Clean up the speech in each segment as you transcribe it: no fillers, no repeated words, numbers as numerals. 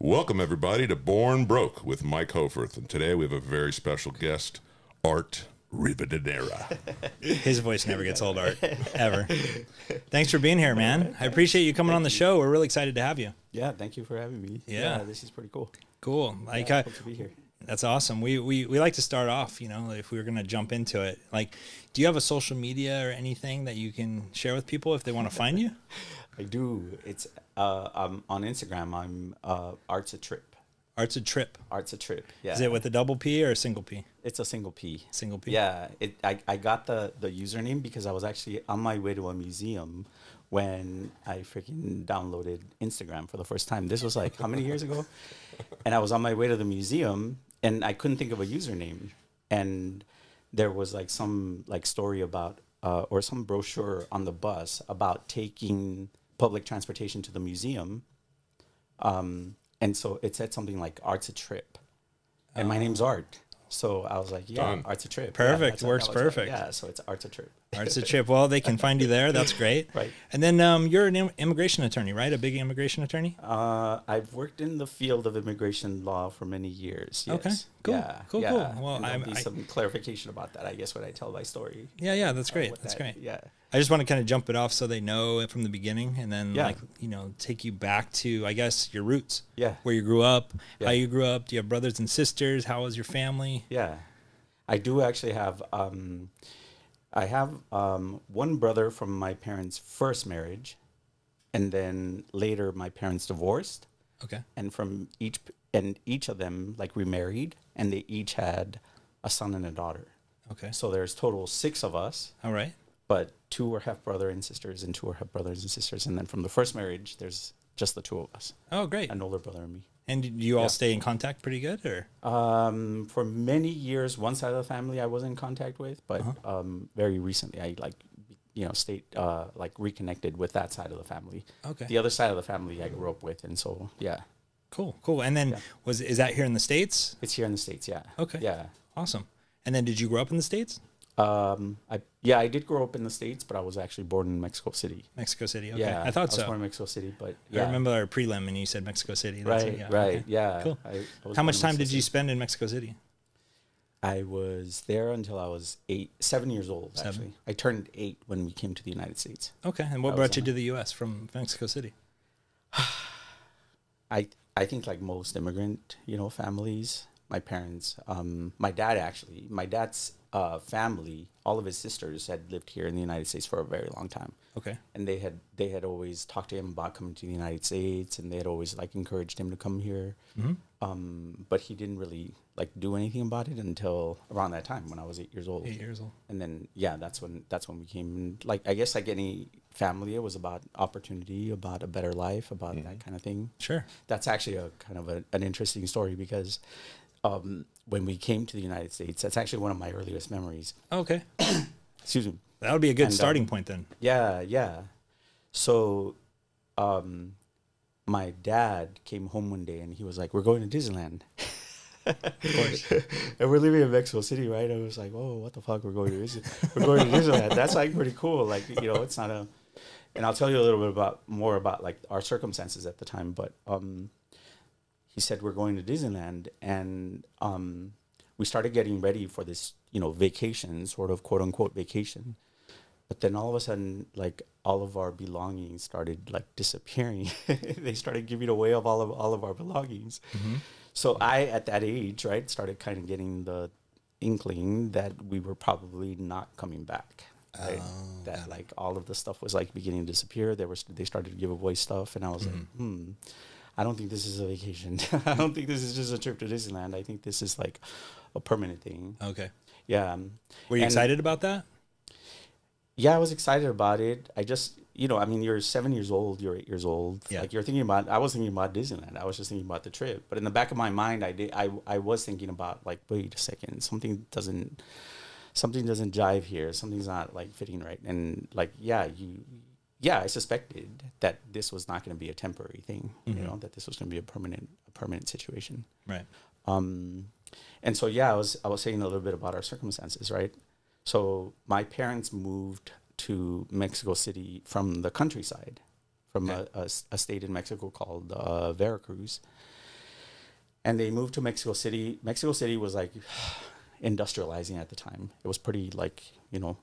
Welcome, everybody, to Born Broke with Mike Hoforth. And today we have a very special guest, Art Rivadeneyra. His voice never gets old, Art, ever. Thanks for being here, man. I appreciate you coming on the show. We're really excited to have you. Yeah, thank you for having me. Yeah, this is pretty cool. Cool. Like, cool to be here. That's awesome. We like to start off, you know, if we were going to jump into it. Like, do you have a social media or anything that you can share with people if they want to find you? I do. It's on Instagram. I'm Art's a Trip. Art's a Trip. Art's a Trip. Yeah. Is it with a double P or a single P? It's a single P. Single P. Yeah. I got the username because I was actually on my way to a museum when I freaking downloaded Instagram for the first time. This was like how many years ago? And I was on my way to the museum and I couldn't think of a username. And there was like some like story about or some brochure on the bus about taking public transportation to the museum. And so it said something like Art's a Trip. And my name's Art. So I was like, yeah, Done. Art's a Trip. Perfect. Yeah, Works perfect. Yeah, so it's Art's a Trip. Art's a Trip. Well, they can find you there. That's great. Right. And then you're an immigration attorney, right? A big immigration attorney? I've worked in the field of immigration law for many years. Yes. Okay. Cool. Yeah, Cool. yeah. Cool. Well, There'll be some clarification about that, I guess, when I tell my story. Yeah. That's great. That's great. Yeah. I just want to kind of jump it off so they know it from the beginning and then Yeah. like, you know, take you back to, I guess, your roots. Yeah. Where you grew up, Yeah. how you grew up. Do you have brothers and sisters? How was your family? Yeah. I do actually have, I have one brother from my parents' first marriage, and then later my parents divorced. Okay. And from each of them like remarried, and they each had a son and a daughter. Okay. So there's total 6 of us. All right. But 2 are half brother and sisters, and 2 are half brothers and sisters. And then from the first marriage, there's just the 2 of us. Oh, great. An older brother and me. And do you all stay in contact pretty good, or? For many years, one side of the family I was in contact with, but very recently I stayed reconnected with that side of the family. Okay. The other side of the family I grew up with, and so yeah. Cool. And then is that here in the States? It's here in the States, yeah. Okay. Yeah. Awesome. And then did you grow up in the States? I did grow up in the States, but I was actually born in Mexico City. Mexico City. Okay. Yeah, I thought so. I was born in Mexico City, but I remember our prelim and you said Mexico City. That's right, it, yeah. right, Okay. yeah. Cool. I was How born much in time Mexico did you City. spend in Mexico City? I was there until I was 7 years old, 7. actually. I turned 8 when we came to the United States. Okay. And what brought you to the U.S. from Mexico City? I think like most immigrant, families, my parents, my dad's family, all of his sisters had lived here in the United States for a very long time. Okay. And they had always talked to him about coming to the United States, and they had always like encouraged him to come here. Mm-hmm. But he didn't really like do anything about it until around that time when I was 8 years old. 8 years old. And then that's when we came. And like I guess like any family, it was about opportunity, about a better life, about that kind of thing. Sure. That's actually a kind of an interesting story because when we came to the United States, that's actually one of my earliest memories. Okay. Excuse me. That would be a good starting point then. Yeah. So my dad came home one day and he was like, "We're going to Disneyland." Of course. And we're living in Mexico City, right? I was like, "Oh, what the fuck? We're going to Disneyland." That's like pretty cool. Like, it's not and I'll tell you a little bit more about like our circumstances at the time, but he said we're going to Disneyland, and we started getting ready for this, vacation, sort of quote unquote vacation. But then all of a sudden, like all of our belongings started like disappearing. They started giving away of all of our belongings. Mm-hmm. So I, at that age, right, started kind of getting the inkling that we were probably not coming back. Right? That like all of the stuff was like beginning to disappear. They started to give away stuff, and I was like, I don't think this is a vacation. I don't think this is just a trip to Disneyland. I think this is like a permanent thing. Okay. Yeah. Were you excited about that? Yeah, I was excited about it. I just, you're 7 years old, you're 8 years old. Yeah. Like I was thinking about Disneyland. I was just thinking about the trip. But in the back of my mind, I was thinking about like, wait a second, something doesn't jive here. Something's not like fitting right. And like, I suspected that this was not going to be a temporary thing, that this was going to be a permanent situation. Right. And so, I was saying a little bit about our circumstances, right? So my parents moved to Mexico City from the countryside, from a state in Mexico called Veracruz. And they moved to Mexico City. Mexico City was like industrializing at the time. It was pretty like, you know,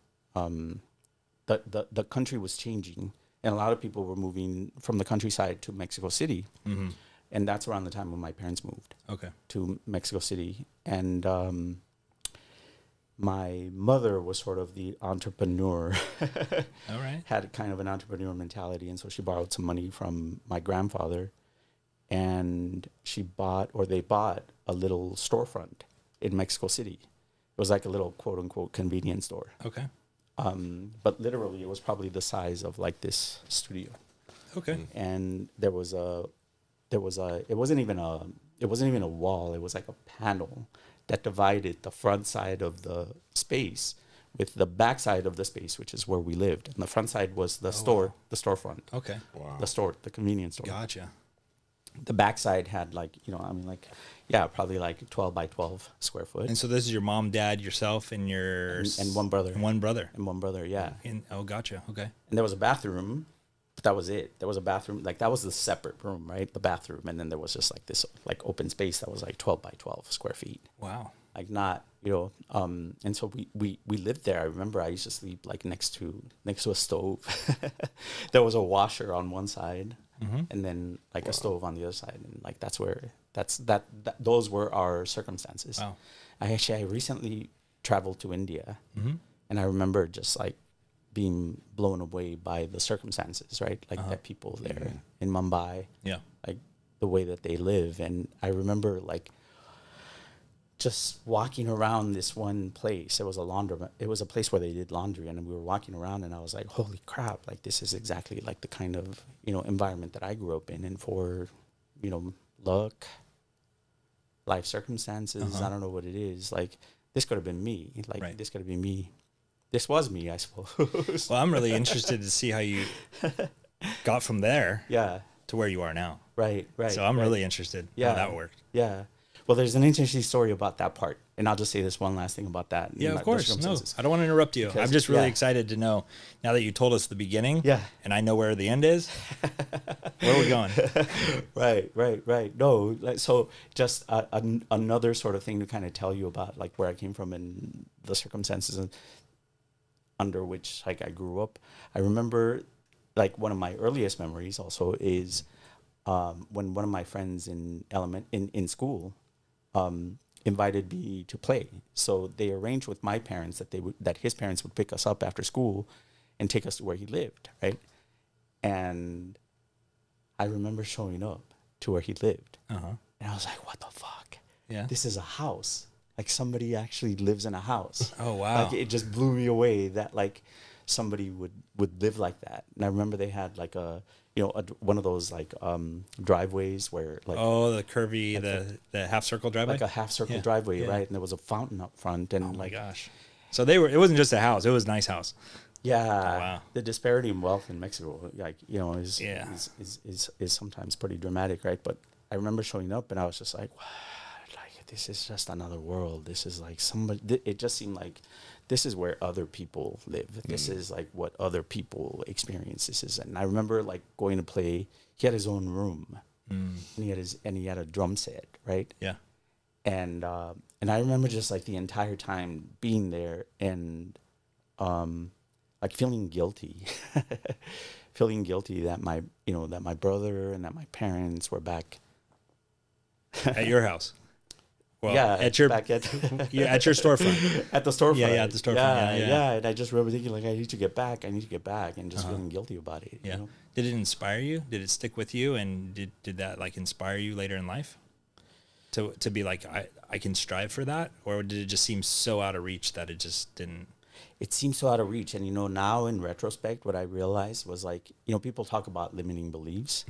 the country was changing, and a lot of people were moving from the countryside to Mexico City. Mm-hmm. And that's around the time when my parents moved to Mexico City. And my mother was sort of the entrepreneur. All right. Had kind of an entrepreneur mentality. And so she borrowed some money from my grandfather, and they bought a little storefront in Mexico City. It was like a little quote unquote convenience store. Okay. But literally it was probably the size of like this studio. Okay. And it wasn't even a wall. It was like a panel that divided the front side of the space with the back side of the space, which is where we lived. And the front side was the store, the storefront. Okay. Wow. The store, the convenience store. Gotcha. The back side had like, you know, I mean, like, yeah, probably like 12 by 12 square foot. And so this is your mom, dad, yourself, and your... And one brother. And one brother. And one brother, yeah. Gotcha. Okay. And there was a bathroom, but that was it. There was a bathroom, like that was the separate room, right? The bathroom. And then there was just like this like open space that was like 12 by 12 square feet. Wow. Like not, you know, and so we lived there. I remember I used to sleep like next to a stove. There was a washer on one side. Mm-hmm. And then like a stove on the other side, and like those were our circumstances. Wow. I recently traveled to India, and I remember just like being blown away by the circumstances, right? Like that people there in Mumbai, like the way that they live. And I remember like just walking around this one place. It was a laundromat. It was a place where they did laundry, and we were walking around, and I was like, holy crap, like this is exactly like the kind of, you know, environment that I grew up in. And for, you know, luck, life circumstances, I don't know what it is, like this could have been me. Like this could have been me. This was me, I suppose. Well, I'm really interested to see how you got from there to where you are now. Right. So I'm really interested how that worked. Yeah. Well, there's an interesting story about that part, and I'll just say this one last thing about that. Yeah, of course. No, I don't want to interrupt you. I'm just really excited to know, now that you told us the beginning, and I know where the end is, where are we going? Right. No, like, so just another sort of thing to kind of tell you about like where I came from and the circumstances under which like I grew up. I remember like one of my earliest memories also is when one of my friends in school invited me to play. So they arranged with my parents that his parents would pick us up after school and take us to where he lived, right? And I remember showing up to where he lived, and I was like, "What the fuck? Yeah, this is a house. Like somebody actually lives in a house." Oh wow! Like it just blew me away that like somebody would live like that. And I remember they had like one of those like driveways where like the curvy the half circle driveway, like a half circle driveway, right? And there was a fountain up front, and oh my gosh, so it wasn't just a house; it was a nice house. Yeah, oh, wow. The disparity in wealth in Mexico, like is sometimes pretty dramatic, right? But I remember showing up, and I was just like, wow, like this is just another world. This is like somebody. It just seemed like this is where other people live. This is like what other people experience. This is, and I remember like going to play. He had his own room, and he had a drum set, right? Yeah. And I remember just like the entire time being there and like feeling guilty, that my brother and that my parents were back at your house. Well, at your storefront. At the storefront. Yeah, at the storefront. Yeah. And I just remember thinking like, I need to get back, and just feeling guilty about it. Yeah. You know? Did it inspire you? Did it stick with you? And did that like inspire you later in life to be like, I can strive for that? Or did it just seem so out of reach that it just didn't? It seems so out of reach. And, now in retrospect, what I realized was like, people talk about limiting beliefs,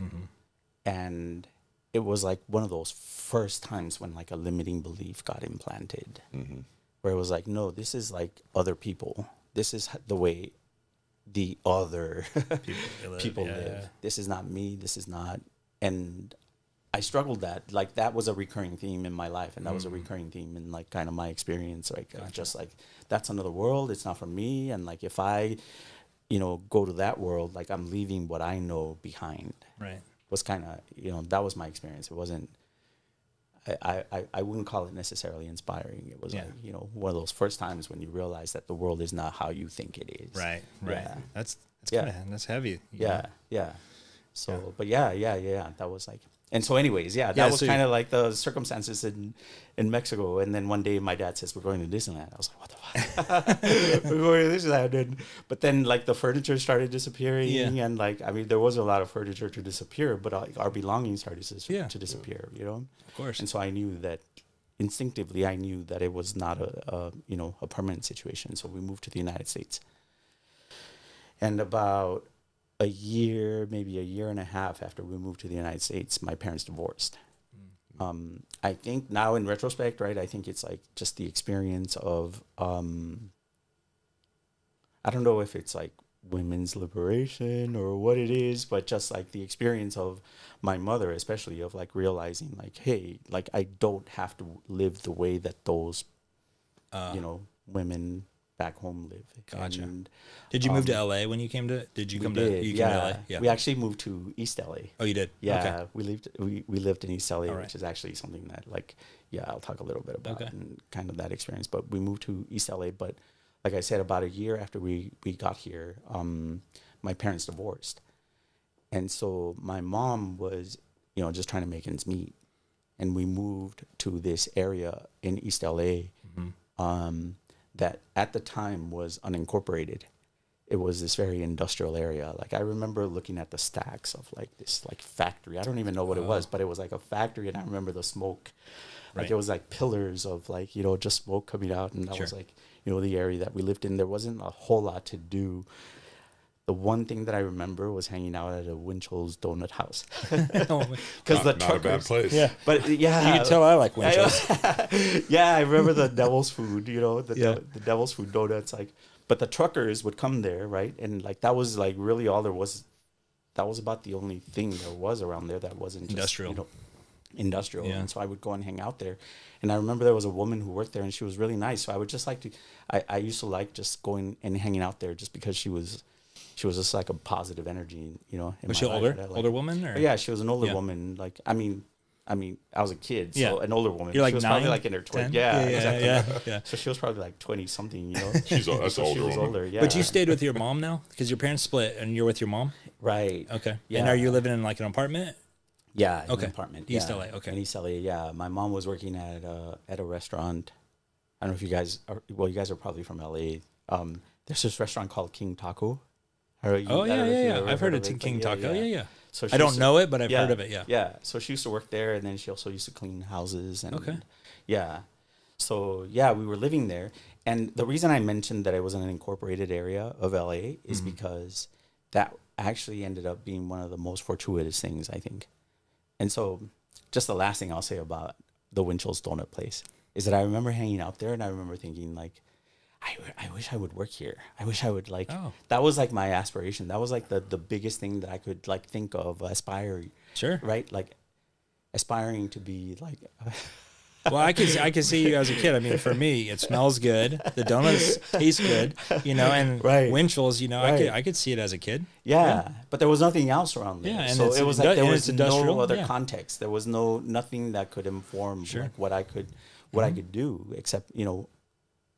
and it was like one of those first times when like a limiting belief got implanted, where it was like, no, this is like other people. This is the way the other people live. This is not me. This is not. And I struggled that was a recurring theme in my life. And that was a recurring theme in like kind of my experience. Like just like, that's another world. It's not for me. And like, if I go to that world, like I'm leaving what I know behind. Right. Was kind of, that was my experience. It wasn't, I wouldn't call it necessarily inspiring. It was like, one of those first times when you realize that the world is not how you think it is. Right. Right. Yeah. That's kind of, that's heavy. Yeah. Yeah. So, but yeah. That was like, and so anyways, that was kind of like the circumstances in Mexico. And then one day my dad says, we're going to Disneyland. I was like, what the fuck? We're going to Disneyland. But then like the furniture started disappearing. And like, I mean, there was a lot of furniture to disappear, but like our belongings started to disappear, Of course. And so I knew that instinctively, I knew that it was not a permanent situation. So we moved to the United States. And about a year, maybe a year and a half after we moved to the United States, my parents divorced. I think now in retrospect, right, I think it's like just the experience of, I don't know if it's like women's liberation or what it is, but just like the experience of my mother, especially of like realizing like, hey, like I don't have to live the way that those, women back home live. Gotcha. And, did you move to LA when you came to? Did you come to? You came to LA? Yeah. We actually moved to East LA. Oh, you did? Yeah. Okay. We lived in East LA, All right. which is actually something that like, I'll talk a little bit about and kind of that experience. But we moved to East LA. But like I said, about a year after we got here, my parents divorced, and so my mom was, just trying to make ends meet, and we moved to this area in East LA. That at the time was unincorporated. It was this very industrial area. Like I remember looking at the stacks of like this like factory. I don't even know what it was, but it was like a factory, and I remember the smoke. Like it was like pillars of like, just smoke coming out, and that was like, the area that we lived in. There wasn't a whole lot to do. The one thing that I remember was hanging out at a Winchell's Donut House. Because the truckers, not a bad place. Yeah, but yeah, you can tell I like Winchell's. I remember the devil's food. The devil's food donuts. Like, but the truckers would come there, right? And like that was like really all there was. That was about the only thing there was around there that wasn't just, industrial. Industrial. Yeah. And so I would go and hang out there. And I remember there was a woman who worked there, and she was really nice. So I would just like to. I used to like just going and hanging out there just because she was just like a positive energy, Was she older? Older woman? Or? Yeah, she was an older woman. Like, I mean, I was a kid, so an older woman. You're like she was 9, probably like in her 20s. 10? Yeah, exactly. Yeah. So she was probably like 20 something, That's she was older. older, yeah. But you stayed with your mom now because your parents split, and you're with your mom. Right. Okay. Yeah. And are you living in like an apartment? Yeah. In Okay. an apartment. East yeah. LA. Okay. In East LA. Yeah. My mom was working at a restaurant. I don't know if you guys are. Well, you guys are probably from LA. There's this restaurant called King Taco. I've heard of King Taco. Yeah. So I don't know it, but I've heard of it. Yeah. Yeah. So she used to work there, and then she also used to clean houses. And yeah. So yeah, we were living there, and the reason I mentioned that it was in an incorporated area of LA is because that actually ended up being one of the most fortuitous things, I think. And so, just the last thing I'll say about the Winchell's Donut place is that I remember hanging out there, and I remember thinking like, I wish I would work here. I wish I would like. Oh. That was like my aspiration. That was like the biggest thing that I could like think of aspiring. Sure. Right, like aspiring to be like. Well, I could see you as a kid. I mean, for me, it smells good. The donuts taste good, and Winchell's, I could see it as a kid. Yeah, but there was nothing else around there. Yeah, and so it was like there was no other yeah. context. There was nothing that could inform like what I could do except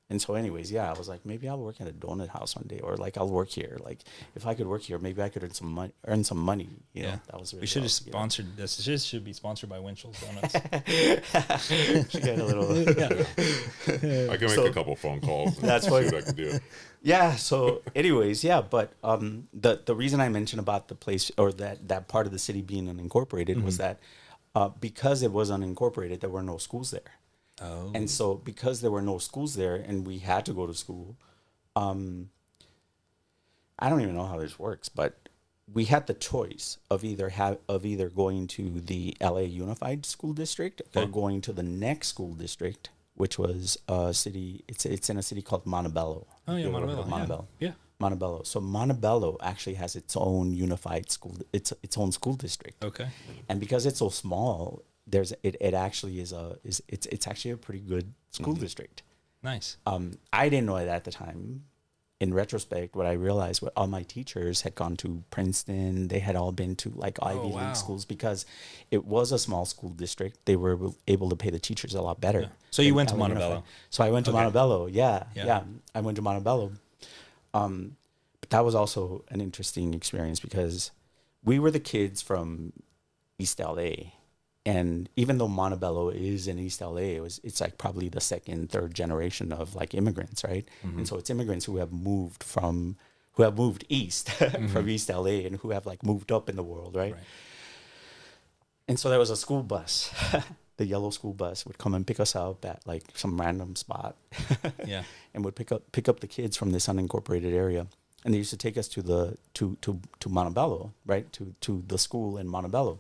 And so, anyways, I was like, maybe I'll work at a donut house one day, or like I'll work here. Like if I could work here, maybe I could earn some money. That was really. We should have sponsored this. This should be sponsored by Winchell's Donuts. Should get a little. I can make a couple phone calls. That's what I can do. Yeah. So, anyways, but the reason I mentioned about the place or that part of the city being unincorporated was that because it was unincorporated, there were no schools there. Oh. And so because there were no schools there and we had to go to school, I don't even know how this works, but we had the choice of either going to the LA Unified School District or going to the next school district, which was a city. It's in a city called Montebello. Oh yeah, Montebello. Yeah. Montebello. So Montebello actually has its own unified school. Its own school district. Okay. And because it's so small, it actually it's actually a pretty good school district. Nice. I didn't know it at the time. in retrospect, what I realized, what all my teachers had gone to Princeton, they had all been to like Ivy wow. League schools because it was a small school district. They were able to pay the teachers a lot better. Yeah. So you went to LA Montebello. Unified. So I went to Montebello. Yeah, Yeah. yeah. I went to Montebello. But that was also an interesting experience because we were the kids from East LA. And even though Montebello is in East LA, it's like probably the second, third generation of like immigrants, right? And so it's immigrants who have moved east from East LA and who have like moved up in the world, right? And so there was a school bus. The yellow school bus would come and pick us up at like some random spot. Yeah. And would pick up the kids from this unincorporated area. And they used to take us to Montebello, right? To the school in Montebello.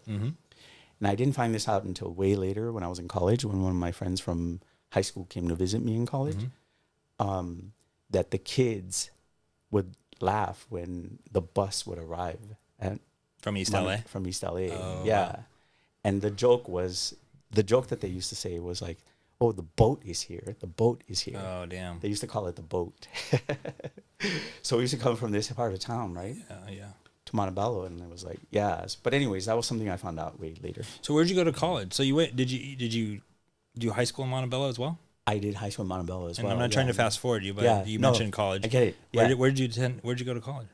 And I didn't find this out until way later when I was in college, when one of my friends from high school came to visit me in college, that the kids would laugh when the bus would arrive From East LA? From East LA. Oh, yeah. wow. And the joke that they used to say was like, oh, the boat is here. The boat is here. Oh, damn. They used to call it the boat. So we used to come from this part of town, right? Yeah. To Montebello, and it was like, yes. But anyways, that was something I found out way later. So where'd you go to college? So you went, did you do high school in Montebello as well? I did high school in Montebello as And well. I'm not trying to fast forward you, but you mentioned college. I get it. Yeah. Where'd you go to college?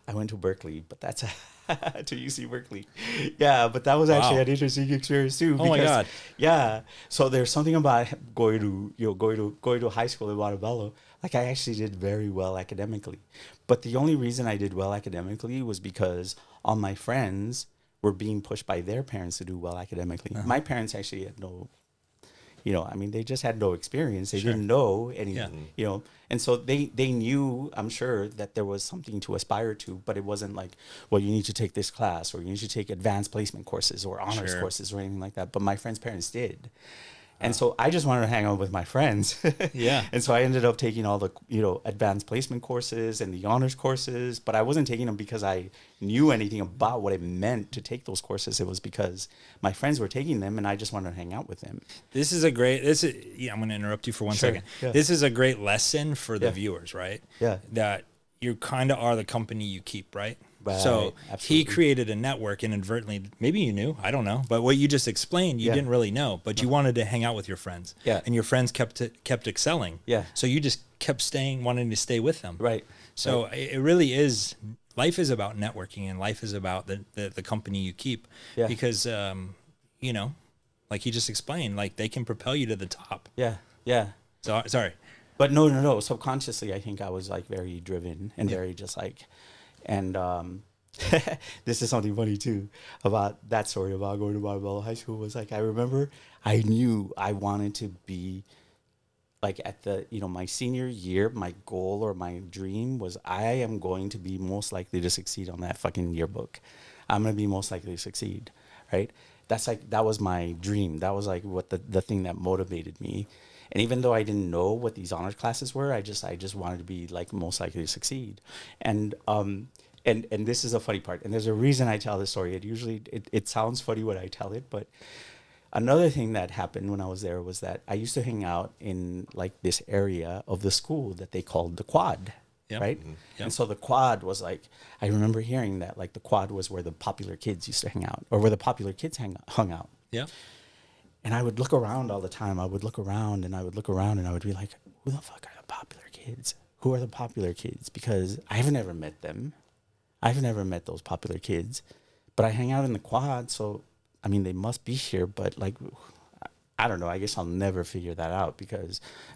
I went to Berkeley, but that's to UC Berkeley. Yeah, but that was actually an interesting experience too. Oh my God. Yeah. So there's something about going to high school in Montebello. Like I actually did very well academically. But the only reason I did well academically was because all my friends were being pushed by their parents to do well academically. My parents actually had no, they just had no experience. They didn't know anything, and so they knew, I'm sure, that there was something to aspire to, but it wasn't like, well, you need to take this class or you need to take advanced placement courses or honors courses or anything like that. But my friends' parents did. And so I just wanted to hang out with my friends. Yeah. And so I ended up taking all the, advanced placement courses and the honors courses, but I wasn't taking them because I knew anything about what it meant to take those courses. It was because my friends were taking them and I just wanted to hang out with them. I'm going to interrupt you for one second. Yeah. This is a great lesson for the viewers, right? Yeah. That you kind of are the company you keep, right? Right, So absolutely. he created a network inadvertently. Maybe you knew, I don't know. But what you just explained, you didn't really know. But you wanted to hang out with your friends. Yeah. And your friends kept excelling. Yeah. So you just kept wanting to stay with them. Right. So it really is, life is about networking and life is about the company you keep. Yeah. Because, like you just explained, like they can propel you to the top. Yeah. Yeah. So, sorry. But no. Subconsciously, I think I was like very driven and very just like, and this is something funny too about that story about going to Montebello High School was like, I remember I knew I wanted to be like at the, my senior year, my goal or my dream was I am going to be most likely to succeed on that fucking yearbook. I'm going to be most likely to succeed. Right. That was my dream. That was like what the thing that motivated me. And even though I didn't know what these honors classes were, I just wanted to be like most likely to succeed. And this is a funny part. And there's a reason I tell this story. It sounds funny when I tell it, but another thing that happened when I was there was that I used to hang out in like this area of the school that they called the quad. Yep. Right. Mm-hmm. Yep. And so the quad was like, I remember hearing that like the quad was where the popular kids used to hang out or where the popular kids hung out. Yeah. And I would look around all the time. I would look around and I would be like, who the fuck are the popular kids? Who are the popular kids? Because I've never met them. I've never met those popular kids. But I hang out in the quad, so, I mean, they must be here. But, like, I don't know. I guess I'll never figure that out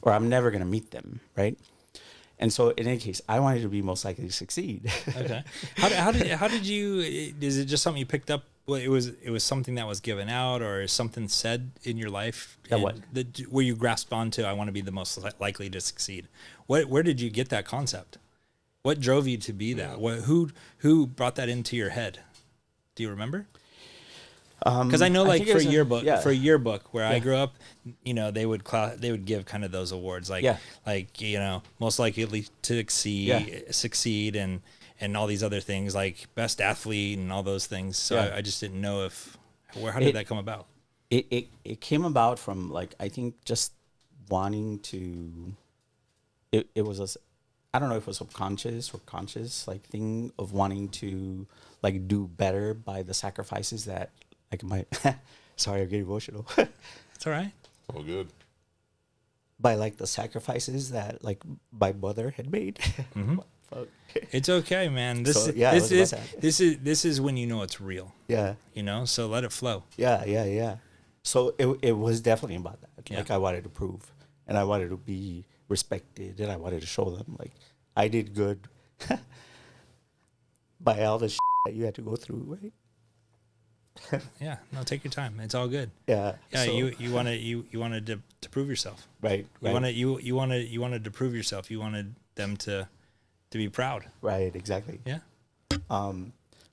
or I'm never going to meet them, right? And so, in any case, I wanted to be most likely to succeed. Okay. How did you? Is it just something you picked up? Well, it was something that was given out, or something said in your life. That what? Where you grasped onto, I want to be the most likely to succeed. Where did you get that concept? What drove you to be that? Who brought that into your head? Do you remember? Because I know, like, for a yearbook where I grew up, they would give kind of those awards, like most likely to succeed, and all these other things, like best athlete and all those things. So I just didn't know how did that come about? It came about from, like, I think just wanting to. It was I don't know if it was subconscious or conscious, like thing of wanting to like do better by the sacrifices that like my, sorry, I'm getting emotional. It's all right. All good. By like the sacrifices that like my mother had made. Mm-hmm. Fuck. It's okay, man. This So, yeah, it was about that. this is when you know it's real. Yeah. You know, so let it flow. Yeah. So it was definitely about that. Yeah. Like I wanted to prove, and I wanted to be respected, and I wanted to show them like I did good by all the shit that you had to go through, right? Yeah. No, take your time. It's all good. Yeah. Yeah. So- You wanted to prove yourself. right. You wanted to prove yourself. You wanted them to be proud. Right. Exactly. Yeah.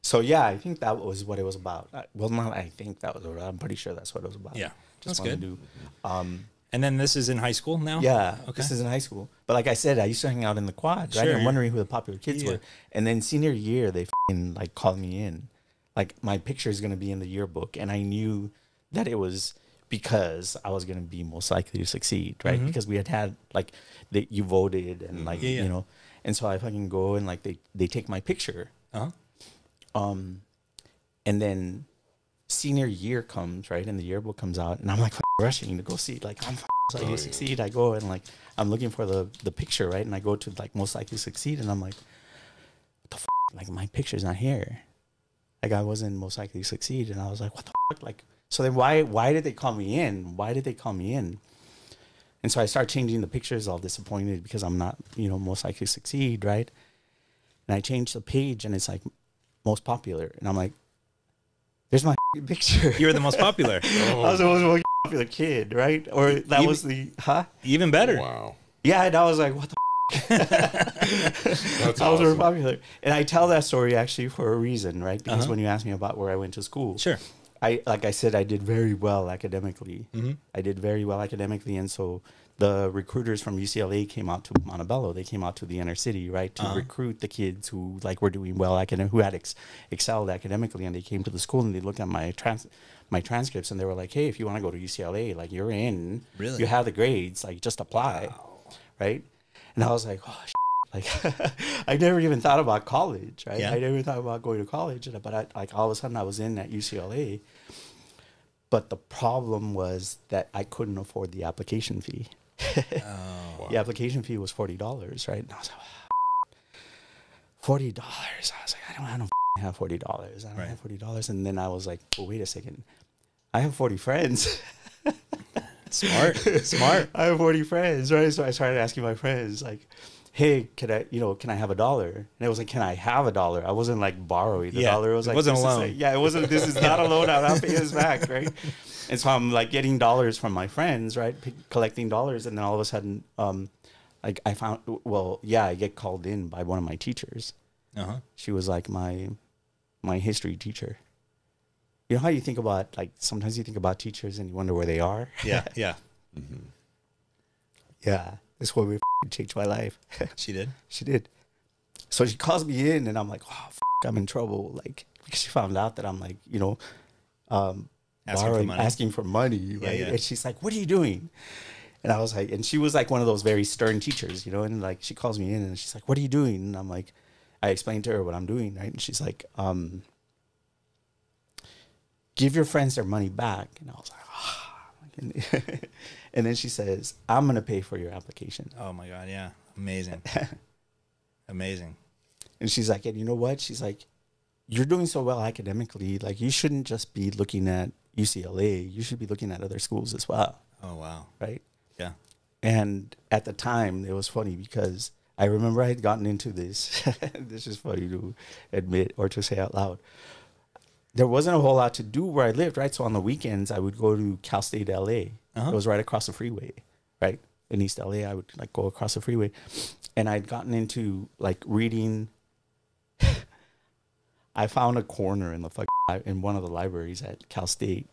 So yeah, I think that was what it was about. Well, not I think that was. I'm pretty sure that's what it was about. Yeah. Just That's wanted good. to do. And then this is in high school now? Yeah, Okay. this is in high school. But like I said, I used to hang out in the quad, right? Sure, I'm wondering who the popular kids yeah. were. And then senior year, they like called me in. Like my picture is going to be in the yearbook. And I knew that it was because I was going to be most likely to succeed, right? Mhm. Because we had like, you voted and like, Yeah. you know. And so I fucking go and like they take my picture. Uh-huh. And then senior year comes, right? And the yearbook comes out. And I'm like rushing to go see, like, I'm most likely to succeed. I go and like, I'm looking for the picture, right? And I go to like most likely to succeed. And I'm like, what the like my picture's not here. Like I wasn't most likely to succeed. And I was like, what the like, so then why did they call me in? Why did they call me in? And so I start changing the pictures, all disappointed because I'm not, you know, most likely to succeed, right? And I change the page and it's like most popular. And I'm like, there's my picture. You were the most popular. I was the most popular kid, right? Or that Even- was the, Even better. Wow. Yeah, and I was like, what the That's I was very awesome. popular. And I tell that story actually for a reason, right? Because Uh-huh. when you asked me about where I went to school, Sure. like I said, I did very well academically. Mm-hmm. I did very well academically, and so the recruiters from UCLA came out to Montebello. They came out to the inner city, right, to Uh-huh. recruit the kids who like were doing well who had excelled academically, and they came to the school and they looked at my transcripts and they were like, "Hey, if you want to go to UCLA, like you're in. Really? You have the grades. Like just apply." Right? And I was like, "Oh, like I never even thought about college, right? Yeah. I never thought about going to college, but like all of a sudden I was in at UCLA. But the problem was that I couldn't afford the application fee. Oh. The application fee was $40, right? And I was like, $40. I was like, I don't have $40. I don't Right. have $40. And then I was like, well, wait a second. I have 40 friends. Smart. I have 40 friends, right? So I started asking my friends, like, hey, can I have $1? And it was like, can I have $1? I wasn't like borrowing the Yeah, dollar. It was it like, wasn't a this is loan. like- yeah, it wasn't, this is not a loan. I'm not paying this back, right? And so I'm like getting dollars from my friends, right? Collecting dollars. And then all of a sudden, like I found, I get called in by one of my teachers. Uh-huh. She was like my history teacher. You know how you think about, like, sometimes you think about teachers and you wonder where they are? Yeah. Yeah. Yeah. This woman changed my life. She did. She did. So she calls me in and I'm like, oh, I'm in trouble. Like, because she found out that I'm like, you know, asking for money. Right? yeah. And she's like, what are you doing? And I was like, and she was like one of those very stern teachers, you know, and like she calls me in and she's like, what are you doing? And I'm like, I explained to her what I'm doing, right? And she's like, give your friends their money back. And I was like, and then she says, I'm going to pay for your application. Oh my God. Yeah. Amazing. Amazing. And she's like, and you know what? She's like, you're doing so well academically. Like, you shouldn't just be looking at UCLA. You should be looking at other schools as well. Oh, wow. Right? Yeah. And at the time, it was funny because I remember I had gotten into this. This is funny to admit or to say out loud. There wasn't a whole lot to do where I lived, right? So on the weekends, I would go to Cal State LA. Uh-huh. It was right across the freeway, right? In East LA, I would like go across the freeway. And I'd gotten into like reading. I found a corner in in one of the libraries at Cal State.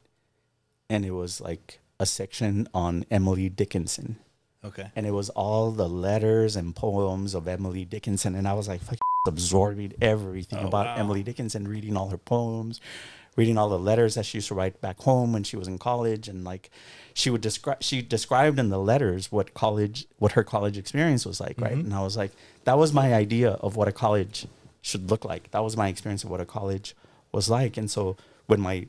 And it was like a section on Emily Dickinson. Okay. And it was all the letters and poems of Emily Dickinson. And I was like absorbing everything Oh, about wow. Emily Dickinson, reading all her poems, reading all the letters that she used to write back home when she was in college, and like she described in the letters what her college experience was like, right? And I was like, that was my idea of what a college should look like. That was my experience of what a college was like. And so when my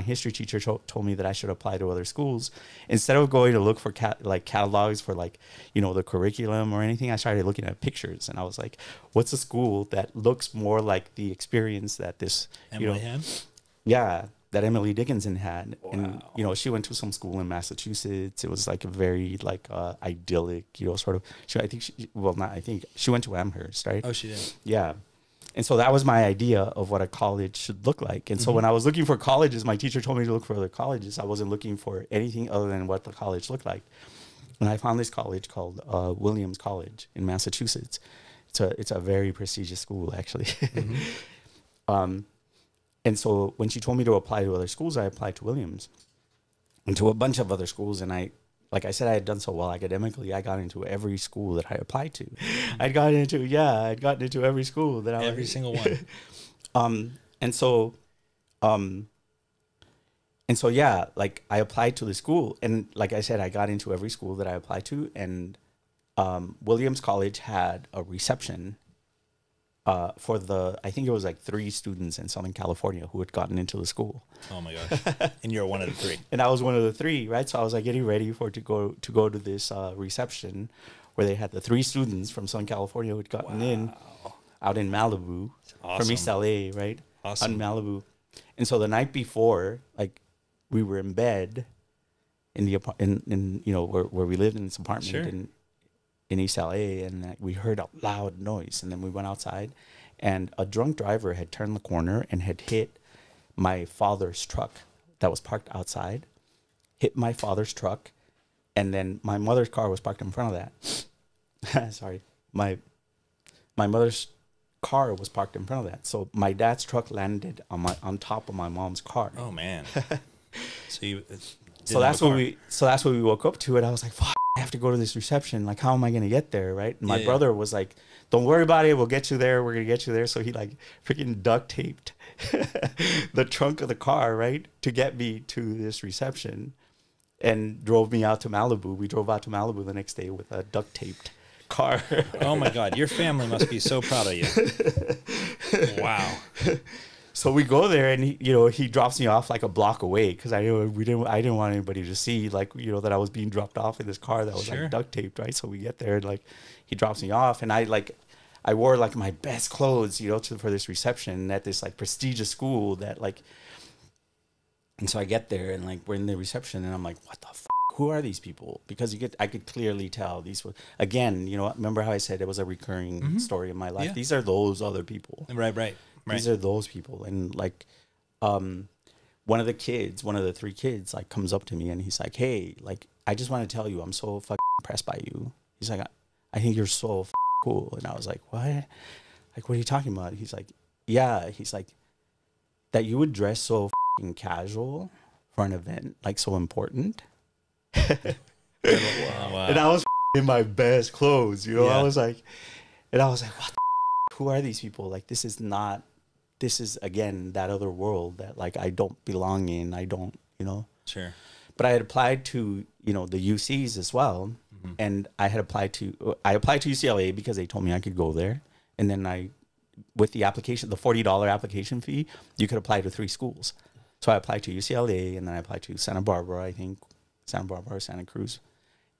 history teacher told me that I should apply to other schools, instead of going to look for catalogs for like, you know, the curriculum or anything, I started looking at pictures, and I was like, what's a school that looks more like the experience that this Emily had? Yeah, that Emily Dickinson had. Wow. And, you know, she went to some school in Massachusetts. It was like a very like idyllic, you know, sort of, she went to Amherst, right? Oh, she did. Yeah. And so that was my idea of what a college should look like. And so when I was looking for colleges, my teacher told me to look for other colleges. I wasn't looking for anything other than what the college looked like. And I found this college called Williams College in Massachusetts. It's a very prestigious school, actually. And so when she told me to apply to other schools, I applied to Williams and to a bunch of other schools. And like I said, I had done so well academically. I got into every school that I applied to. I'd gotten into every school that Every single one. And so yeah, like I applied to the school, and like I said, I got into every school that I applied to, and Williams College had a reception for I think it was like 3 students in Southern California who had gotten into the school. Oh my gosh. And you're one of the 3. And I was one of the 3, right? So I was like getting ready to go to this reception where they had the 3 students from Southern California who had gotten in out in Malibu from East LA, right? Awesome. On Malibu. And so the night before, like we were in bed in you know, where we lived in this apartment in East LA, and we heard a loud noise, and then we went outside, and a drunk driver had turned the corner and had hit my father's truck that was parked outside, hit my father's truck, and then my mother's car was parked in front of that. Sorry. My mother's car was parked in front of that. So my dad's truck landed on top of my mom's car. Oh man. So that's what we woke up to, and I was like, fuck, I have to go to this reception. Like, how am I going to get there, right? And my brother was like, don't worry about it. We'll get you there. We're going to get you there. So he like freaking duct taped the trunk of the car, right, to get me to this reception, and drove me out to Malibu. We drove out to Malibu the next day with a duct taped car. Oh my God. Your family must be so proud of you. Wow. So we go there, and he drops me off like a block away, because I didn't want anybody to see, like, that I was being dropped off in this car that was like duct taped, right? So we get there, and like he drops me off, and I wore like my best clothes, for this reception at this like prestigious school that like. And so I get there, and like we're in the reception, and I'm like, what the f***? Who are these people? Because I could clearly tell these were, again, remember how I said it was a recurring story in my life? Yeah. These are those other people. Right. These are those people. And like, one of the 3 kids like comes up to me, and he's like, hey, like, I just want to tell you, I'm so fucking impressed by you. He's like, I think you're so fucking cool. And I was like, what? Like, what are you talking about? He's like, yeah. He's like, that you would dress so fucking casual for an event like so important. Wow. And I was in my best clothes, Yeah. I was like, what the who are these people? Like, this is again that other world that like I don't belong in. I don't, Sure. But I had applied to the UCs as well, and I applied to UCLA because they told me I could go there, and then with the application, the $40 application fee, you could apply to 3 schools. So I applied to UCLA, and then I applied to Santa Barbara, I think. Santa Barbara or Santa Cruz.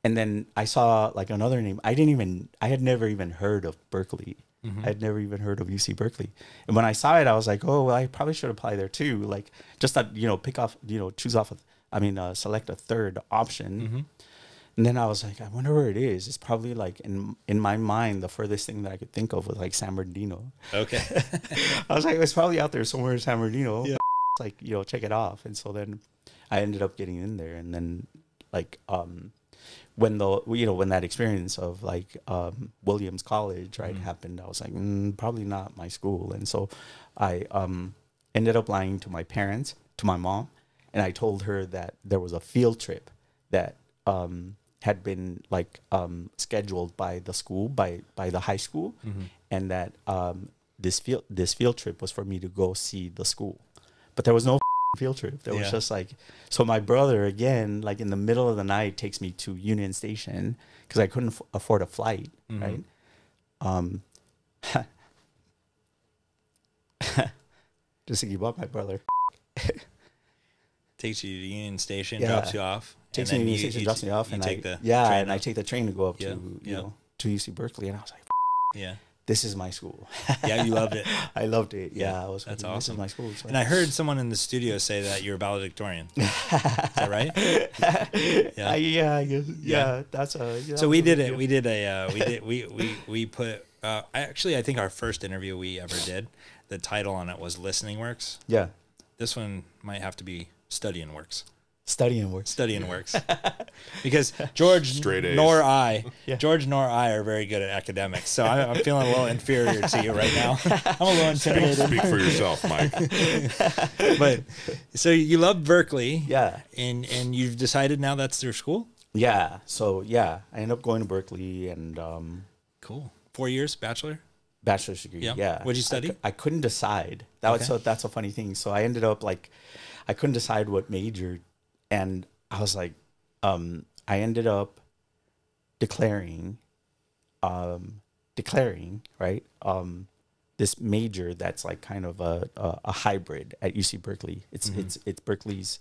And then I saw like another name. I had never even heard of Berkeley. I had never even heard of UC Berkeley. And when I saw it, I was like, oh, well, I probably should apply there too. Like, just not, select a third option. And then I was like, I wonder where it is. It's probably like in my mind, the furthest thing that I could think of was like San Bernardino. Okay. I was like, it's probably out there somewhere in San Bernardino. Yeah. Like, check it off. And so then I ended up getting in there, and then like when that experience of like Williams College happened, I was like, probably not my school. And so I ended up lying to my parents, to my mom, and I told her that there was a field trip that had been like scheduled by the school, by the high school, and that this field trip was for me to go see the school. but there was no field trip. There was Yeah. just like, so my brother, again, like in the middle of the night, takes me to Union Station because I couldn't afford a flight, right? Just to keep up, my brother Takes you to Union Station, Yeah. drops you off. takes and me to then Union Station, drops me off, you and take I the yeah, train and I up. take the train to go up Yeah, to yeah. to UC Berkeley, and I was like, Yeah. this is my school. Yeah, you loved it. I loved it. Yeah, Yeah, I was. that's This awesome. is my school. So. And I heard someone in the studio say that you're valedictorian. Is that right? Yeah, yeah. That's a. Yeah, So we did it. We did a. We put. I think our first interview we ever did, the title on it was "Listening Works." Yeah, This one might have to be "Studying Works." studying works. Studying works, because George Straight A's. nor I, Yeah. George nor I are very good at academics. So I'm feeling a little inferior to you right now. I'm a little intimidated. Speak for yourself, Mike. But so you love Berkeley, Yeah, and you've decided now that's your school. yeah. So yeah, I ended up going to Berkeley and Cool. 4 years, bachelor. bachelor's degree. Yeah. Yeah. What'd you study? I couldn't decide. That was Okay. that's a funny thing. So I ended up like, I couldn't decide what major, and I was like, I ended up declaring right this major that's like kind of a hybrid at UC Berkeley. It's Berkeley's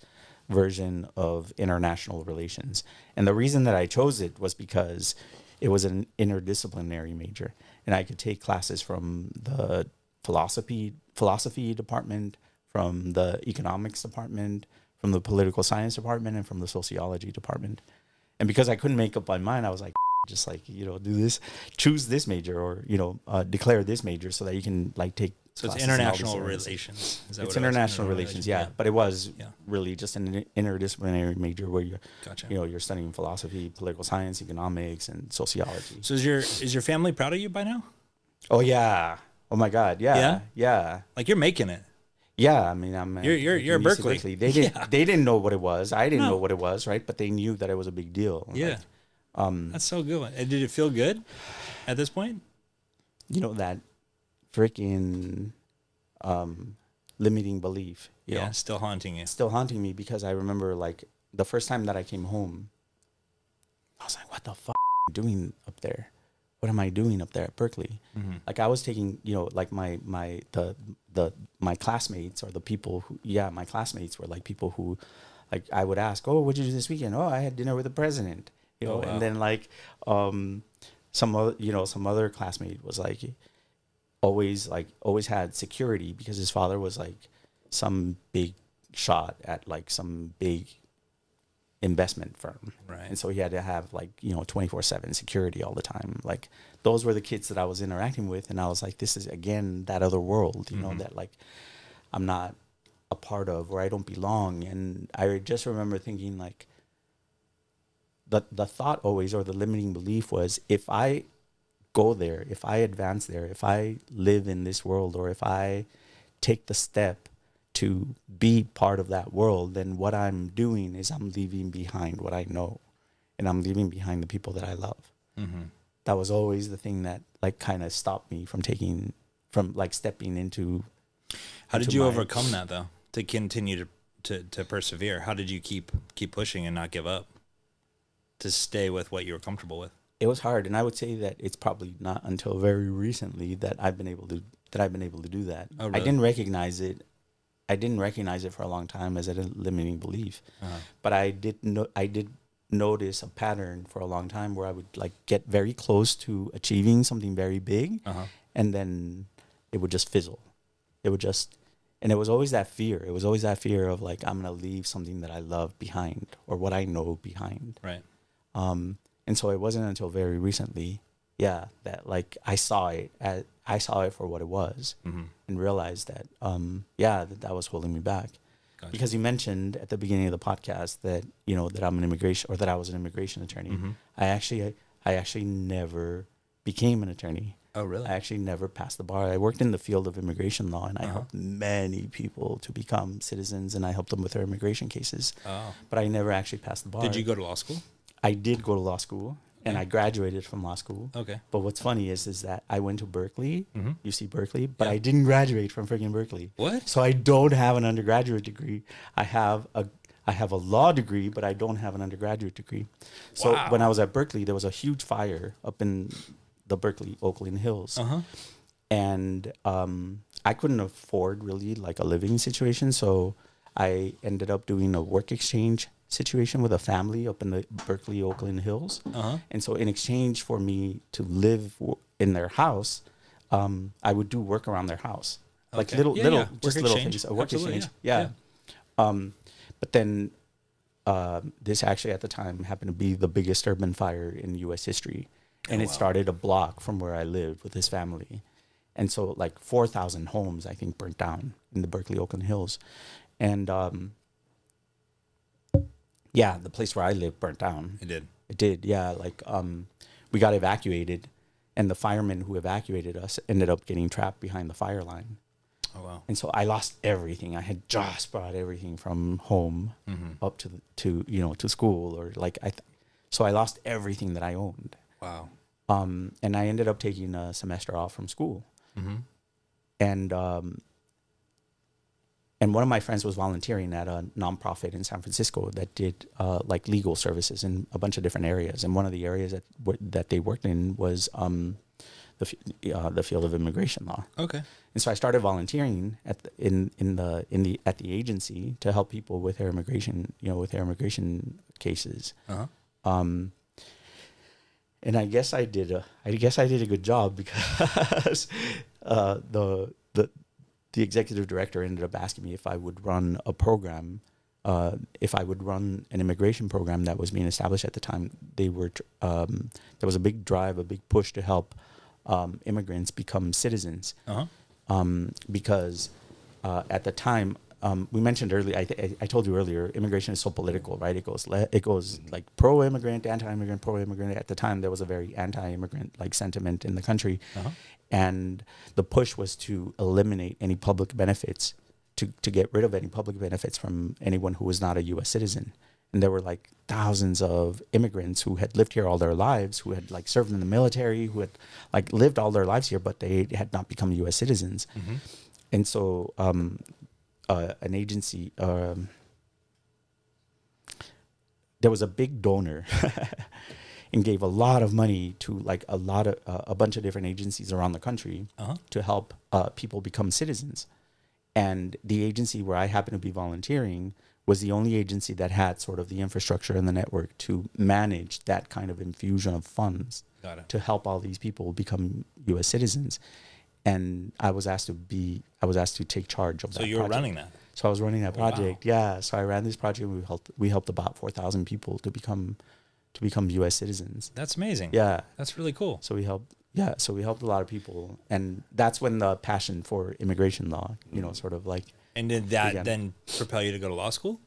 version of international relations, and the reason that I chose it was because it was an interdisciplinary major, and I could take classes from the philosophy department, from the economics department, from the political science department, and from the sociology department. And because I couldn't make up my mind, I was like, just like, do this, choose this major, or, declare this major so that you can like take. So it's classes in all these international areas. relations. Is that It's what it was? international relations, yeah. But it was Yeah. really just an interdisciplinary major where you're, Gotcha. you're studying philosophy, political science, economics, and sociology. So is your family proud of you by now? Oh yeah. Oh my God. Yeah. Yeah? Yeah. Like you're making it. Yeah. I mean, I'm. You're UC Berkeley. They didn't. Yeah. They didn't know what it was. I didn't No. know what it was, right? But they knew that it was a big deal. Yeah. Like, That's so good. And did it feel good at this point? that freaking limiting belief. You Yeah, know, still haunting you. still haunting me because I remember like the first time that I came home, I was like, what the fuck am I doing up there? What am I doing up there at Berkeley? Mm-hmm. Like I was taking, like my classmates, or the people who, my classmates were like people who, like I would ask, oh, what'd you do this weekend? Oh, I had dinner with the president, Oh, wow. and then like, some other classmate was like, always had security because his father was like some big shot at like some big investment firm. Right. And so he had to have like, 24/7 security all the time. Like those were the kids that I was interacting with. And I was like, this is again, that other world, that like I'm not a part of, or I don't belong. And I just remember thinking like the thought always, or the limiting belief was, if I go there, if I advance there, if I live in this world, or if I take the step to be part of that world, then what I'm doing is I'm leaving behind what I know, and I'm leaving behind the people that I love. Mm-hmm. That was always the thing that like kind of stopped me from stepping into. How did into you my- overcome that though? To continue to persevere? How did you keep pushing and not give up? To stay with what you were comfortable with? It was hard, and I would say that it's probably not until very recently that I've been able to do that. Oh, I really? didn't recognize it for a long time as a limiting belief, but I did notice a pattern for a long time where I would like get very close to achieving something very big, and then it would just fizzle. And it was always that fear. It was always that fear of like, I'm gonna leave something that I love behind, or what I know behind. Right. And so it wasn't until very recently, that like I saw it for what it was, and realized that, that was holding me back. Gotcha. Because you mentioned at the beginning of the podcast that, that I'm an immigration, or that I was an immigration attorney. Mm-hmm. I actually never became an attorney. Oh, really? I actually never passed the bar. I worked in the field of immigration law, and I helped many people to become citizens, and I helped them with their immigration cases. Oh. But I never actually passed the bar. Did you go to law school? I did go to law school. and I graduated from law school. Okay. But what's funny is that I went to Berkeley, UC Berkeley, but Yeah. I didn't graduate from freaking Berkeley. What? So I don't have an undergraduate degree. I have a law degree, but I don't have an undergraduate degree. So Wow. when I was at Berkeley, there was a huge fire up in the Berkeley Oakland Hills. Uh-huh. And I couldn't afford really like a living situation. So I ended up doing a work exchange situation with a family up in the Berkeley Oakland Hills. Uh-huh. And so in exchange for me to live in their house, I would do work around their house. Like Okay. little, Yeah, little, yeah. just Work little exchange. things. A work Absolutely, exchange. yeah. Yeah. But then this actually at the time happened to be the biggest urban fire in U.S. history. And it wow. started a block from where I lived with his family. And so like 4,000 homes, I think, burnt down in the Berkeley Oakland Hills. And yeah, the place where I live burnt down. It did. It did, yeah. Like we got evacuated, and the firemen who evacuated us ended up getting trapped behind the fire line. Oh, wow. And so I lost everything. I had just brought everything from home up to school, or like so I lost everything that I owned. Wow. And I ended up taking a semester off from school. And one of my friends was volunteering at a nonprofit in San Francisco that did like legal services in a bunch of different areas. And one of the areas that they worked in was the field of immigration law. Okay. And so I started volunteering at the agency to help people with their immigration, with their immigration cases. Uh-huh. And I guess I did a good job because the executive director ended up asking me if I would run a program, if I would run an immigration program that was being established at the time. There was a big drive, a big push to help immigrants become citizens. Uh-huh. Because at the time, we mentioned earlier, I told you earlier, immigration is so political, right? It goes like pro-immigrant, anti-immigrant, pro-immigrant. At the time, there was a very anti-immigrant like sentiment in the country. Uh-huh. And the push was to eliminate any public benefits, to get rid of any public benefits from anyone who was not a U.S. citizen. And there were like thousands of immigrants who had lived here all their lives, who had like served in the military, who had like lived all their lives here, but they had not become U.S. citizens. Mm-hmm. And so an agency, there was a big donor and gave a lot of money to like a bunch of different agencies around the country Uh-huh. to help people become citizens. And the agency where I happened to be volunteering was the only agency that had sort of the infrastructure and the network to manage that kind of infusion of funds to help all these people become U.S. citizens. And I was asked to take charge of that. So you were project. running that. So I was running that project. Wow. Yeah. So I ran this project. And we helped about 4,000 people to become U.S. citizens. That's amazing. Yeah. That's really cool. So we helped a lot of people, and that's when the passion for immigration law, sort of like. And did that began. then propel you to go to law school?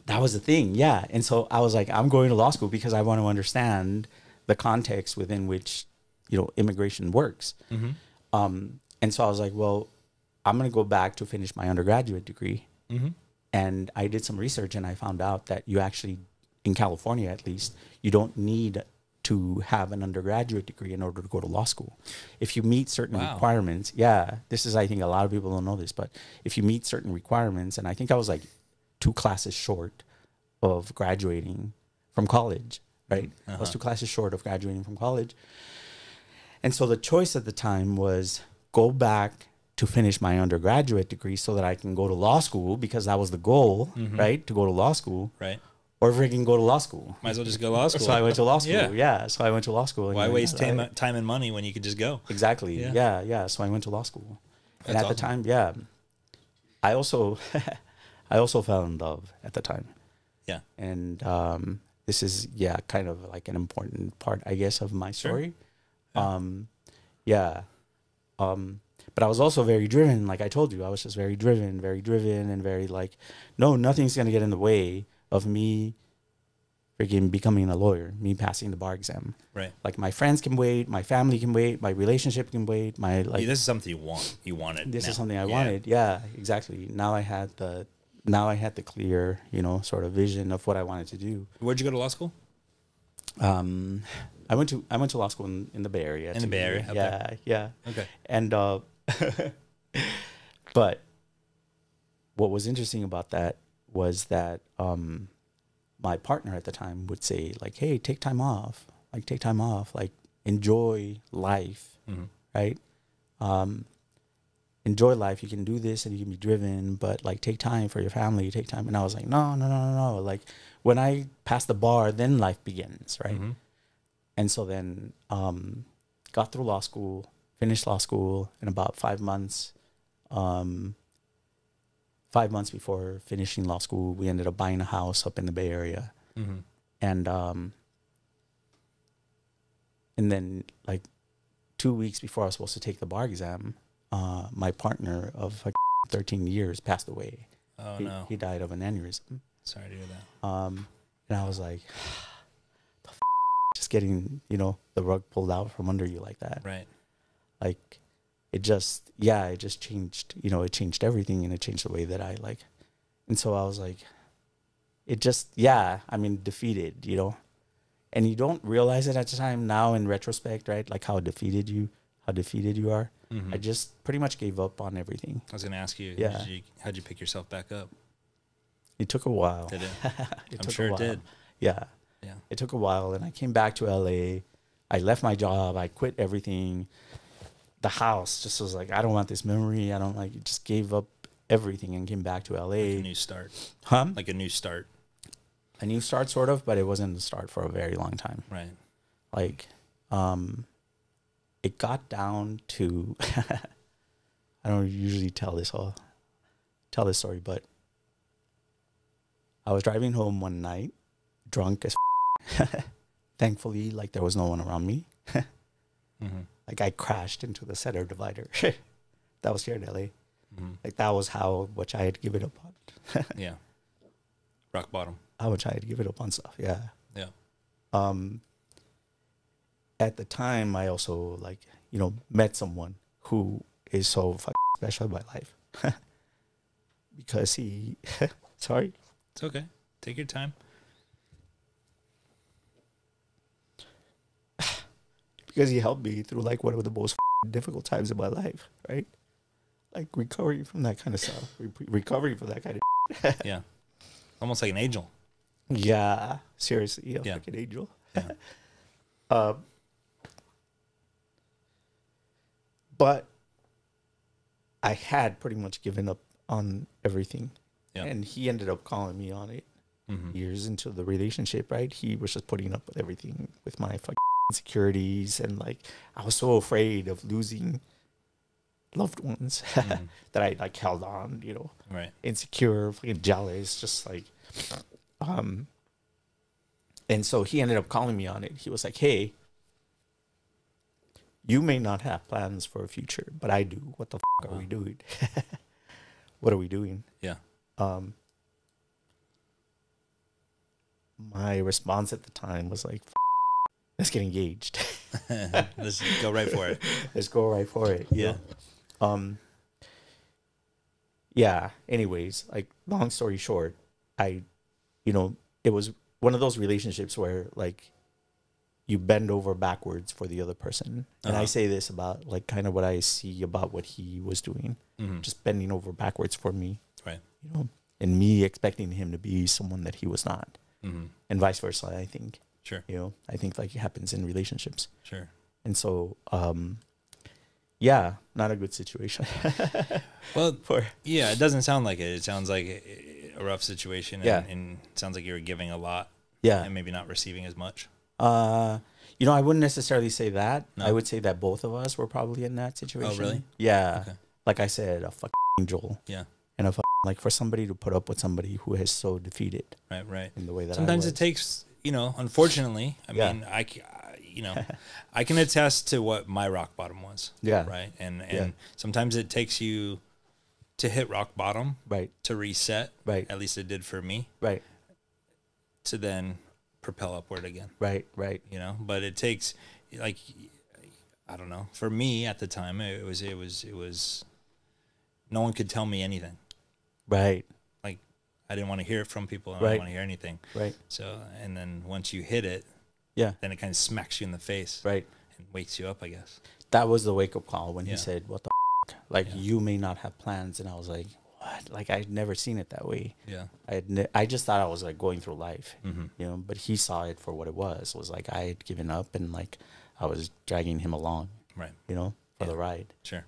That was the thing, yeah. And so I was like, I'm going to law school because I want to understand the context within which, immigration works. Mm-hmm. And so I was like, well, I'm going to go back to finish my undergraduate degree. Mm-hmm. And I did some research, and I found out that you actually, in California at least, you don't need to have an undergraduate degree in order to go to law school. If you meet certain requirements, I think a lot of people don't know this, but if you meet certain requirements, and I think I was like 2 classes short of graduating from college, right? Uh-huh. I was 2 classes short of graduating from college. And so the choice at the time was go back to finish my undergraduate degree so that I can go to law school, because that was the goal, right? To go to law school. Right. Or freaking go to law school. Might as well just go to law school. So I went to law school. Yeah. So I went to law school. Why waste time and money when you could just go? Exactly. Yeah. Yeah. So I went to law school. And That's at the time, I also fell in love at the time. Yeah. And this is kind of like an important part, I guess, of my story. Yeah. But I was also very driven. Like I told you, I was just very driven, and very like, no, nothing's gonna get in the way of me freaking becoming a lawyer, me passing the bar exam. Right. Like my friends can wait, my family can wait, my relationship can wait, my like. This is something you want. You wanted. This now. is something I wanted. Yeah, exactly. Now I had the clear, sort of vision of what I wanted to do. Where'd you go to law school? I went to law school in the Bay Area. In the Bay Area, okay. Yeah. Okay. And but what was interesting about that was that my partner at the time would say like, "Hey, take time off. Like enjoy life, right? Enjoy life. You can do this and you can be driven, but like take time for your family. Take time." And I was like, no. Like when I pass the bar, then life begins, right? And so then got through law school, finished law school in about 5 months. 5 months before finishing law school, we ended up buying a house up in the Bay Area. And then like 2 weeks before I was supposed to take the bar exam, my partner of like 13 years passed away. Oh, no. He died of an aneurysm. Sorry to hear that. And I was like, just getting, the rug pulled out from under you like that. Right. Like it just changed, it changed everything, and it changed the way that I like. And so I was like, defeated, and you don't realize it at the time. Now in retrospect, right? Like how defeated you are. I just pretty much gave up on everything. I was going to ask you, how'd you pick yourself back up? It took a while. Did it? I'm sure it did. Yeah. Yeah. It took a while, and I came back to LA. I left my job. I quit everything. The house just was like, I don't want this memory. I don't like it. Just gave up everything and came back to LA. Like a new start. Huh? Like a new start. A new start, sort of, but it wasn't a start for a very long time. Right. Like, it got down to, I don't usually tell this story, but I was driving home one night, drunk as thankfully, like there was no one around me. Like I crashed into the center divider. That was here in LA. Like that was how much I had given up on. Yeah. Rock bottom. How much I had given up on stuff. Yeah. Yeah. At the time, I also met someone who is so fucking special in my life because he. Sorry. It's okay. Take your time. Because he helped me through like one of the most difficult times in my life, right? Like recovery from that kind of stuff. Recovery from that kind of. Yeah. Almost like an angel. Yeah. Seriously, like an angel. Yeah. But I had pretty much given up on everything. Yeah. And he ended up calling me on it years into the relationship, right? He was just putting up with everything with my fucking insecurities, and like I was so afraid of losing loved ones that I like held on, right? Insecure, fucking jealous, just like and so he ended up calling me on it. He was like, "Hey, you may not have plans for a future, but I do. What the fuck are we doing? What are we doing?" Yeah. My response at the time was like, let's get engaged. Let's go right for it. Let's go right for it. Yeah. Yeah. Anyways, like long story short, it was one of those relationships where like you bend over backwards for the other person. And I say this about like kind of what I see about what he was doing, just bending over backwards for me, right? And me expecting him to be someone that he was not, and vice versa. I think. Sure. I think like it happens in relationships. Sure. And so, yeah, not a good situation. Well, it doesn't sound like it. It sounds like a rough situation. And it sounds like you were giving a lot. Yeah. And maybe not receiving as much. I wouldn't necessarily say that. No? I would say that both of us were probably in that situation. Oh, really? Yeah. Okay. Like I said, a fucking angel. Yeah. And like for somebody to put up with somebody who is so defeated. Right. In the way that sometimes it takes, unfortunately, I mean, I can attest to what my rock bottom was. Yeah. Right. And sometimes it takes you to hit rock bottom. Right. To reset. Right. At least it did for me. Right. To then propel upward again. Right. But it takes like, I don't know. For me at the time, it was no one could tell me anything. Right. Like I didn't want to hear it from people. I didn't want to hear anything. Right. So, and then once you hit it, Yeah. Then it kind of smacks you in the face. Right. And wakes you up, I guess. That was the wake up call when Yeah. he said, "What the like you may not have plans," and I was like, "What?" Like I'd never seen it that way. Yeah. I just thought I was like going through life, Mm-hmm. you know. But he saw it for what it was. Was like I had given up and like I was dragging him along, Right. you know, for the ride. Sure.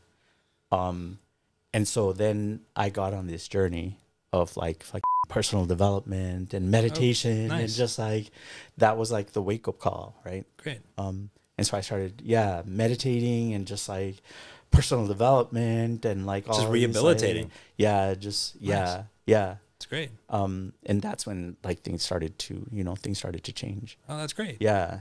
And so then I got on this journey of like personal development and meditation, nice. and just like that was like the wake up call, right? Great. And so I started, meditating and just like personal development and like all Just these, rehabilitating. like, yeah. It's great. And that's when like things started to change. Oh, that's great. Yeah,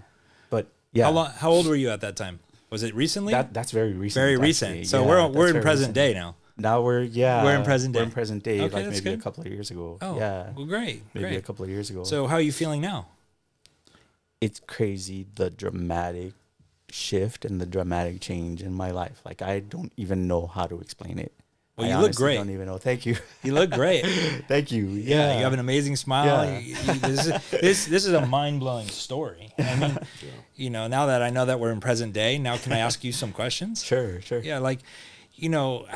but yeah. How old were you at that time? Was it recently? That's very recent. Very actually. recent. So Yeah, we're that's in very present recent. day now. Now we're in present day. We're We're in present day, Okay, like that's maybe good. a couple of years ago. Oh, yeah, well, great. maybe Great. a couple of years ago. So how are you feeling now? It's crazy the dramatic shift and the dramatic change in my life. Like I don't even know how to explain it. Well, I you look honestly great. Don't even know. Thank you. You look great. Thank you. Yeah, you have an amazing smile. Yeah. This is a mind-blowing story. I mean, you know, now that I know that we're in present day, now can I ask you some questions? Sure. Yeah, like, you know,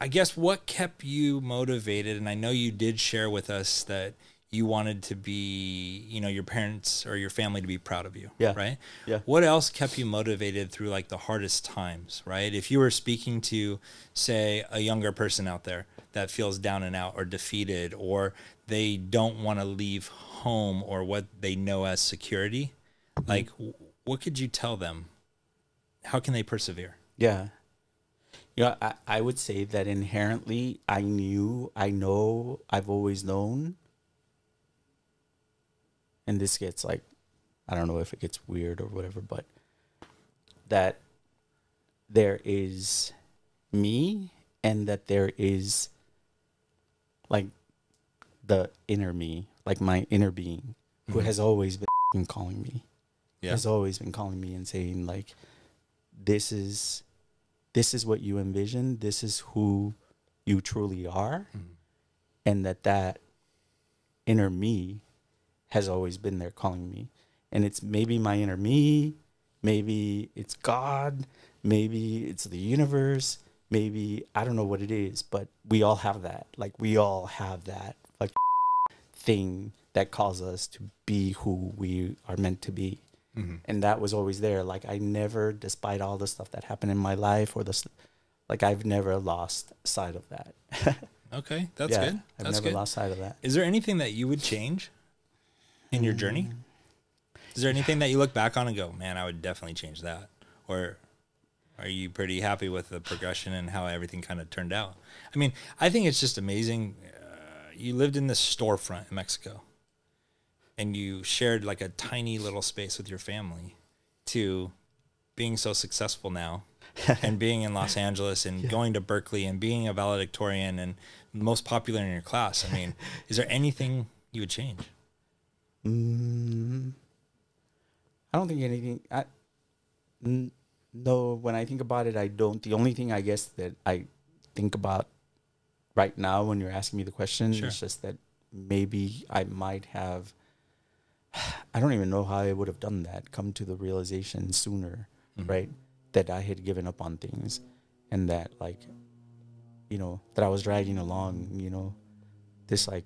I guess what kept you motivated, and I know you did share with us that you wanted to be, you know, your parents or your family to be proud of you. Yeah. Right? Yeah. What else kept you motivated through like the hardest times, right? If you were speaking to, say, a younger person out there that feels down and out or defeated, or they don't want to leave home or what they know as security, like what could you tell them? How can they persevere? Yeah. I would say that inherently I've always known, and this gets like, I don't know if it gets weird or whatever, but that there is me and that there is like the inner me, like my inner being, who has always been calling me. Yeah. Has always been calling me and saying like, this is what you envision. This is who you truly are. And that inner me has always been there calling me. And it's maybe my inner me, maybe it's God, maybe it's the universe, maybe I don't know what it is, but we all have that. Like we all have that like thing that calls us to be who we are meant to be. And that was always there. Like I never, despite all the stuff that happened in my life like I've never lost sight of that. Okay, that's good. I've That's never good. lost sight of that. Is there anything that you would change in your journey? Is there anything that you look back on and go, man, I would definitely change that? Or are you pretty happy with the progression and how everything kind of turned out? I mean, I think it's just amazing. You lived in this storefront in Mexico and you shared like a tiny little space with your family to being so successful now and being in Los Angeles and going to Berkeley and being a valedictorian and most popular in your class. I mean, is there anything you would change? I don't think anything. No, when I think about it, I don't. The only thing I guess that I think about right now when you're asking me the question is just that maybe I might have, I don't even know how I would have done that, come to the realization sooner, right? That I had given up on things and that like, you know, that I was dragging along, you know, this like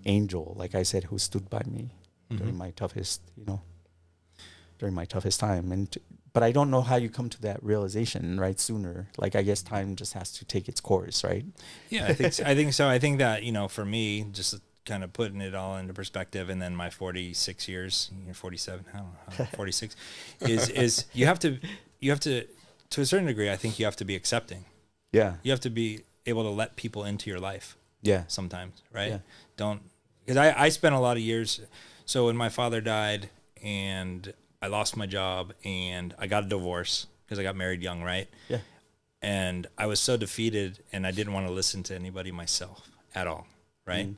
angel, like I said, who stood by me during my toughest, during my toughest time. But I don't know how you come to that realization, right, sooner. Like, I guess time just has to take its course, right? Yeah, I think so. I think that, for me, just kind of putting it all into perspective, and then my 46 years, 47, I don't know, 46, is you have to, to a certain degree, I think you have to be accepting. Yeah. You have to be able to let people into your life. Yeah. Sometimes, right? Yeah. Because I spent a lot of years. So when my father died and I lost my job and I got a divorce because I got married young, right? Yeah. And I was so defeated and I didn't want to listen to anybody myself at all, right?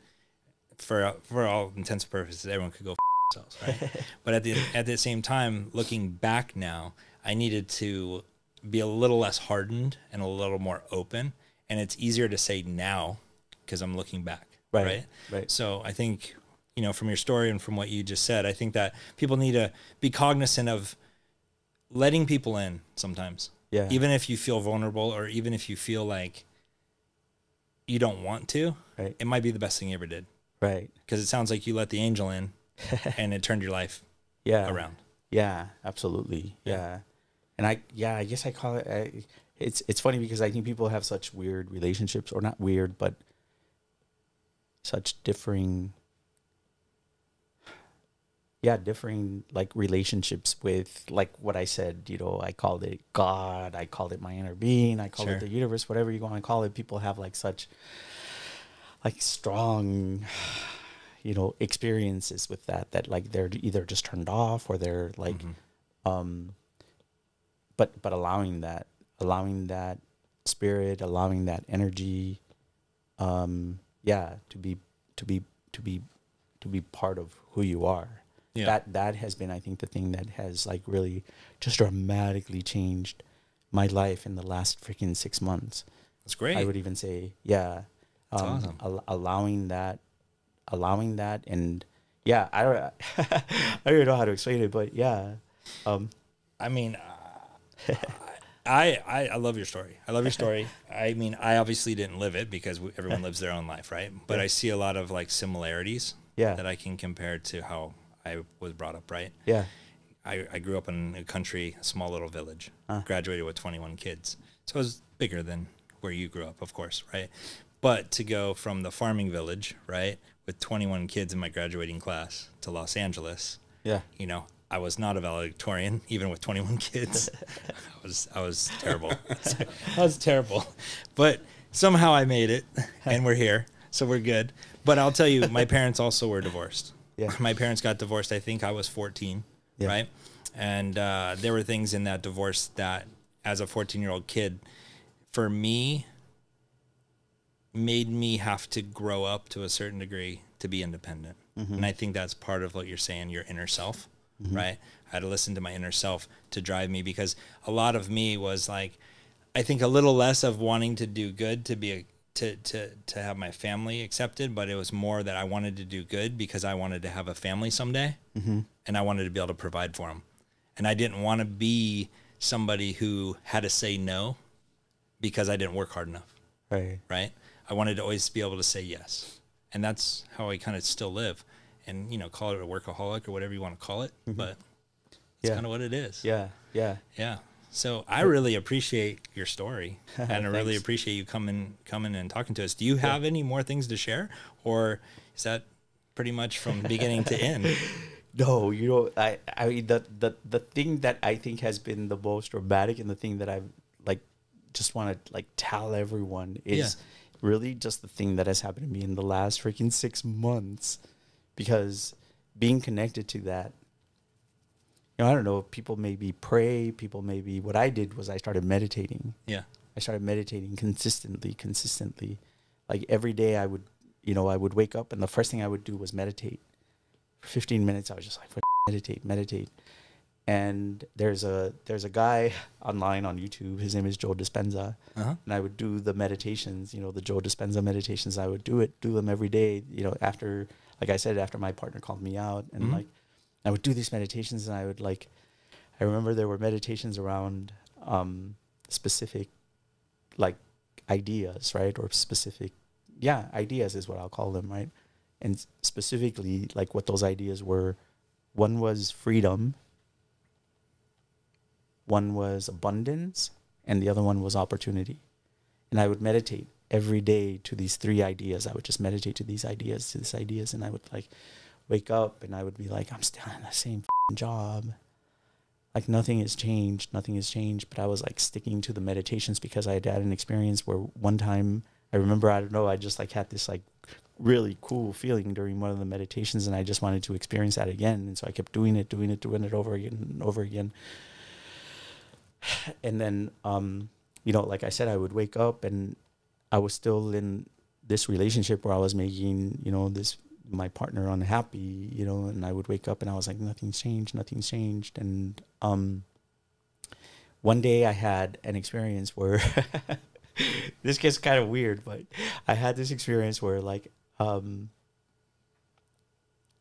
For all intents and purposes, everyone could go themselves, right? But at the same time, looking back now, I needed to be a little less hardened and a little more open. And it's easier to say now because I'm looking back, right? Right. So I think, you know, from your story and from what you just said, I think that people need to be cognizant of letting people in sometimes. Yeah. Even if you feel vulnerable, or even if you feel like you don't want to, Right. it might be the best thing you ever did. Right. Because it sounds like you let the angel in and it turned your life Yeah. around. Yeah, absolutely. Yeah. And I guess I call it, it's funny because I think people have such weird relationships, or not weird, but such differing like relationships with, like what I said, you know, I called it God, I called it my inner being, I called it the universe, whatever you want to call it. People have like such like strong, you know, experiences with that like they're either just turned off, or they're like, but allowing that spirit, allowing that energy, to be part of who you are. Yeah. That has been, I think, the thing that has like really just dramatically changed my life in the last freaking 6 months. That's great. I would even say, yeah. That's awesome. Allowing that, and yeah, I don't I don't even know how to explain it, but yeah. I mean, I love your story. I love your story. I mean, I obviously didn't live it because everyone lives their own life, right? But I see a lot of like similarities that I can compare to how I was brought up, right? Yeah. I grew up in a country, a small little village, graduated with 21 kids. So I was bigger than where you grew up, of course, right? But to go from the farming village, right, with 21 kids in my graduating class to Los Angeles, you know, I was not a valedictorian, even with 21 kids. I was terrible. I was terrible. But somehow I made it, and we're here, so we're good. But I'll tell you, my parents also were divorced. Yeah. My parents got divorced, I think I was 14, right? And there were things in that divorce that, as a 14-year-old kid, for me, made me have to grow up to a certain degree to be independent. And I think that's part of what you're saying, your inner self, right? I had to listen to my inner self to drive me, because a lot of me was like, I think a little less of wanting to do good to be to have my family accepted, but it was more that I wanted to do good because I wanted to have a family someday, and I wanted to be able to provide for them. And I didn't want to be somebody who had to say no because I didn't work hard enough. Right? I wanted to always be able to say yes. And that's how I kind of still live. And, you know, call it a workaholic or whatever you want to call it, but it's kind of what it is. Yeah. So I really appreciate your story, and I really appreciate you coming and talking to us. Do you have any more things to share, or is that pretty much from beginning to end? No, you know, I mean, the thing that I think has been the most dramatic, and the thing that I've like just want to like tell everyone is really just the thing that has happened to me in the last freaking 6 months, because being connected to that, you know, I don't know, people maybe pray, people maybe, what I did was I started meditating. Yeah. I started meditating consistently. Like every day I would wake up, and the first thing I would do was meditate. For 15 minutes, I was just like, meditate. And there's a guy online on YouTube, his name is Joe Dispenza. And I would do the meditations, you know, the Joe Dispenza meditations. I would do them every day, you know, after, like I said, after my partner called me out, and like, I would do these meditations, and I would like, I remember there were meditations around specific like ideas, right? Or specific, ideas is what I'll call them, right? And specifically like what those ideas were, one was freedom, one was abundance, and the other one was opportunity. And I would meditate every day to these three ideas. I would just meditate to these ideas, and I would like wake up, and I would be like, I'm still in the same job. Like nothing has changed. But I was like sticking to the meditations because I had an experience where one time, I remember, I don't know, I just like had this like really cool feeling during one of the meditations, and I just wanted to experience that again. And so I kept doing it over again and over again. And then, you know, like I said, I would wake up, and I was still in this relationship where I was making, you know, my partner unhappy, you know, and I would wake up and I was like, nothing's changed. And one day I had an experience where this gets kind of weird, but I had this experience where like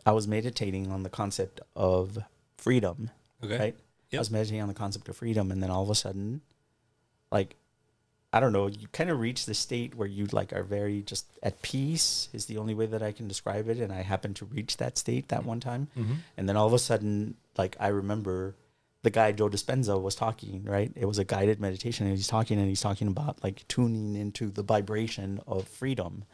I was meditating on the concept of freedom. Okay. Right? Yep. I was meditating on the concept of freedom, and then all of a sudden, like, I don't know, you kind of reach the state where you like are very just at peace is the only way that I can describe it. And I happened to reach that state that one time. And then all of a sudden, like, I remember the guy Joe Dispenza was talking, right? It was a guided meditation, and he's talking about like tuning into the vibration of freedom,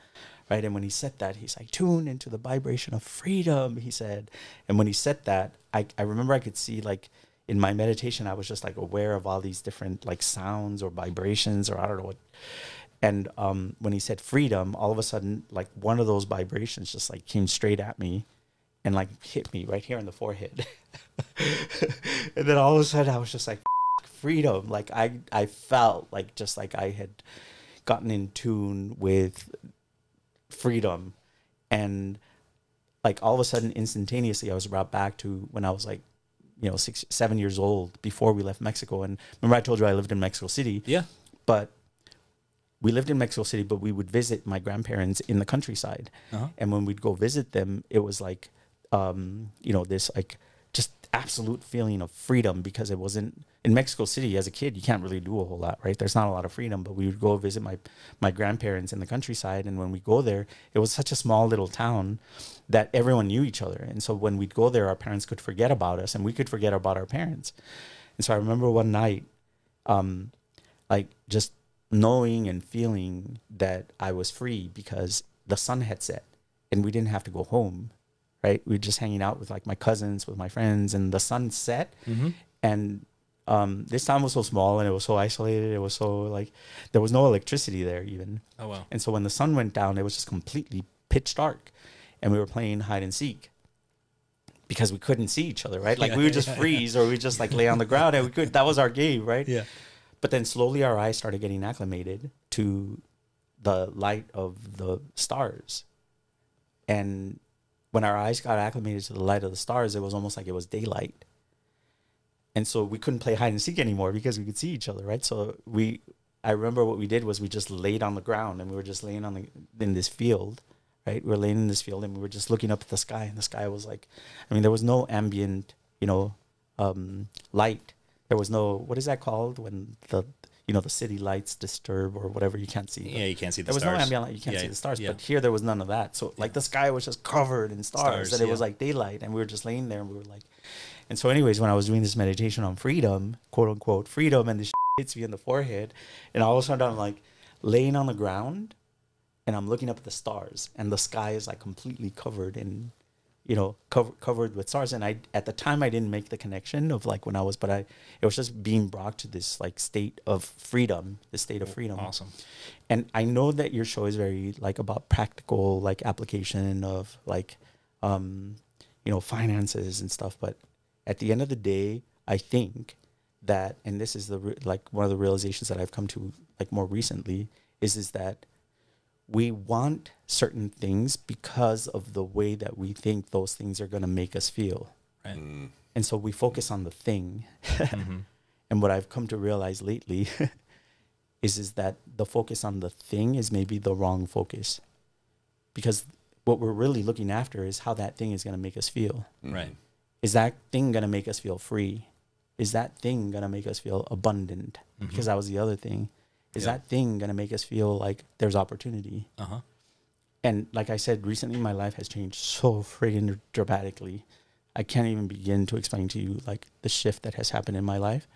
right? And when he said that, he's like, tune into the vibration of freedom, he said. And when he said that, I remember I could see, like, in my meditation, I was just like aware of all these different like sounds or vibrations, or I don't know what. And when he said freedom, all of a sudden, like, one of those vibrations just like came straight at me and like hit me right here in the forehead. And then all of a sudden I was just like, freedom. Like I felt like just like I had gotten in tune with freedom. And like all of a sudden, instantaneously, I was brought back to when I was like, 6, 7 years old, before we left Mexico. And remember I told you I lived in Mexico City? Yeah. But we lived in Mexico City, but we would visit my grandparents in the countryside. And when we'd go visit them, it was like, this like just absolute feeling of freedom, because it wasn't in Mexico City as a kid. You can't really do a whole lot, right? There's not a lot of freedom, but we would go visit my grandparents in the countryside. And when we go there, it was such a small little town that everyone knew each other. And so when we'd go there, our parents could forget about us and we could forget about our parents. And so I remember one night, like just knowing and feeling that I was free because the sun had set and we didn't have to go home, right? We were just hanging out with like my cousins, with my friends, and the sun set. And this town was so small and it was so isolated. It was so like, there was no electricity there even. Oh, wow. And so when the sun went down, it was just completely pitch dark. And we were playing hide and seek because we couldn't see each other, right? Like we would just freeze, or we just like lay on the ground, and that was our game, right? Yeah. But then slowly our eyes started getting acclimated to the light of the stars. And when our eyes got acclimated to the light of the stars, it was almost like it was daylight. And so we couldn't play hide and seek anymore because we could see each other, right? So I remember what we did was we just laid on the ground, and we were just laying in this field. Right, we were laying in this field, and we were just looking up at the sky, and the sky was like, there was no ambient, light. There was no, what is that called when the city lights disturb or whatever? You can't see. Yeah, you can't see the stars. There was no ambient light. You can't see the stars. But here there was none of that. So like the sky was just covered in stars and it was like daylight, and we were just laying there, and we were like, and so anyways, when I was doing this meditation on freedom, quote unquote freedom, and this hits me in the forehead, and all of a sudden I'm like laying on the ground, and I'm looking up at the stars, and the sky is like completely covered in, covered with stars. And at the time I didn't make the connection of like when I was, but it was just being brought to this like state of freedom, Awesome. And I know that your show is very like about practical, like application of like, finances and stuff. But at the end of the day, I think that, and this is one of the realizations that I've come to like more recently is that we want certain things because of the way that we think those things are going to make us feel. Right. And so we focus on the thing. And what I've come to realize lately is that the focus on the thing is maybe the wrong focus. Because what we're really looking after is how that thing is going to make us feel. Right. Is that thing going to make us feel free? Is that thing going to make us feel abundant? Because that was the other thing. Is that thing going to make us feel like there's opportunity? And like I said, recently my life has changed so friggin' dramatically. I can't even begin to explain to you like the shift that has happened in my life.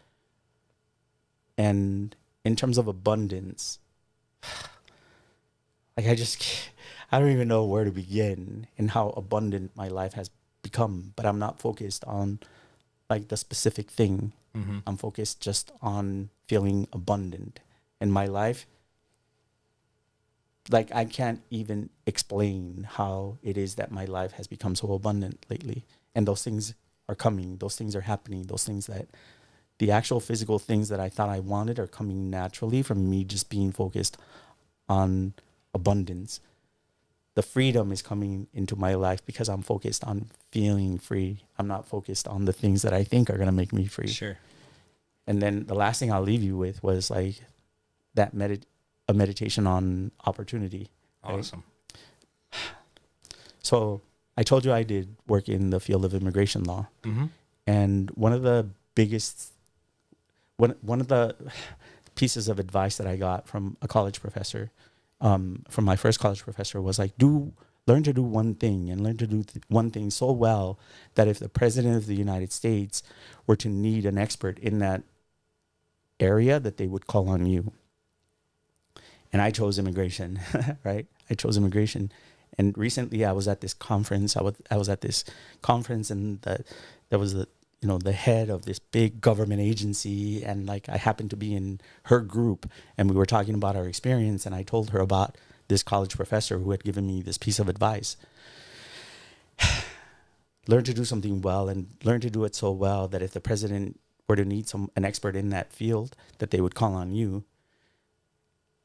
And in terms of abundance, like I don't even know where to begin in how abundant my life has become. But I'm not focused on like the specific thing. I'm focused just on feeling abundant. In my life, like I can't even explain how it is that my life has become so abundant lately. And those things are coming. Those things are happening. Those things that the actual physical things that I thought I wanted are coming naturally from me just being focused on abundance. The freedom is coming into my life because I'm focused on feeling free. I'm not focused on the things that I think are going to make me free. Sure. And then the last thing I'll leave you with was like that a meditation on opportunity. Awesome. Right? So I told you I did work in the field of immigration law. Mm-hmm. And one of the pieces of advice that I got from a college professor, from my first college professor, was like, learn to do one thing, and learn to do one thing so well that if the president of the United States were to need an expert in that area, that they would call on you. And I chose immigration, right? I chose immigration. And recently I was at this conference. I was at this conference, and there was the head of this big government agency, and like I happened to be in her group, and we were talking about our experience, and I told her about this college professor who had given me this piece of advice. Learn to do something well, and learn to do it so well that if the president were to need an expert in that field, that they would call on you.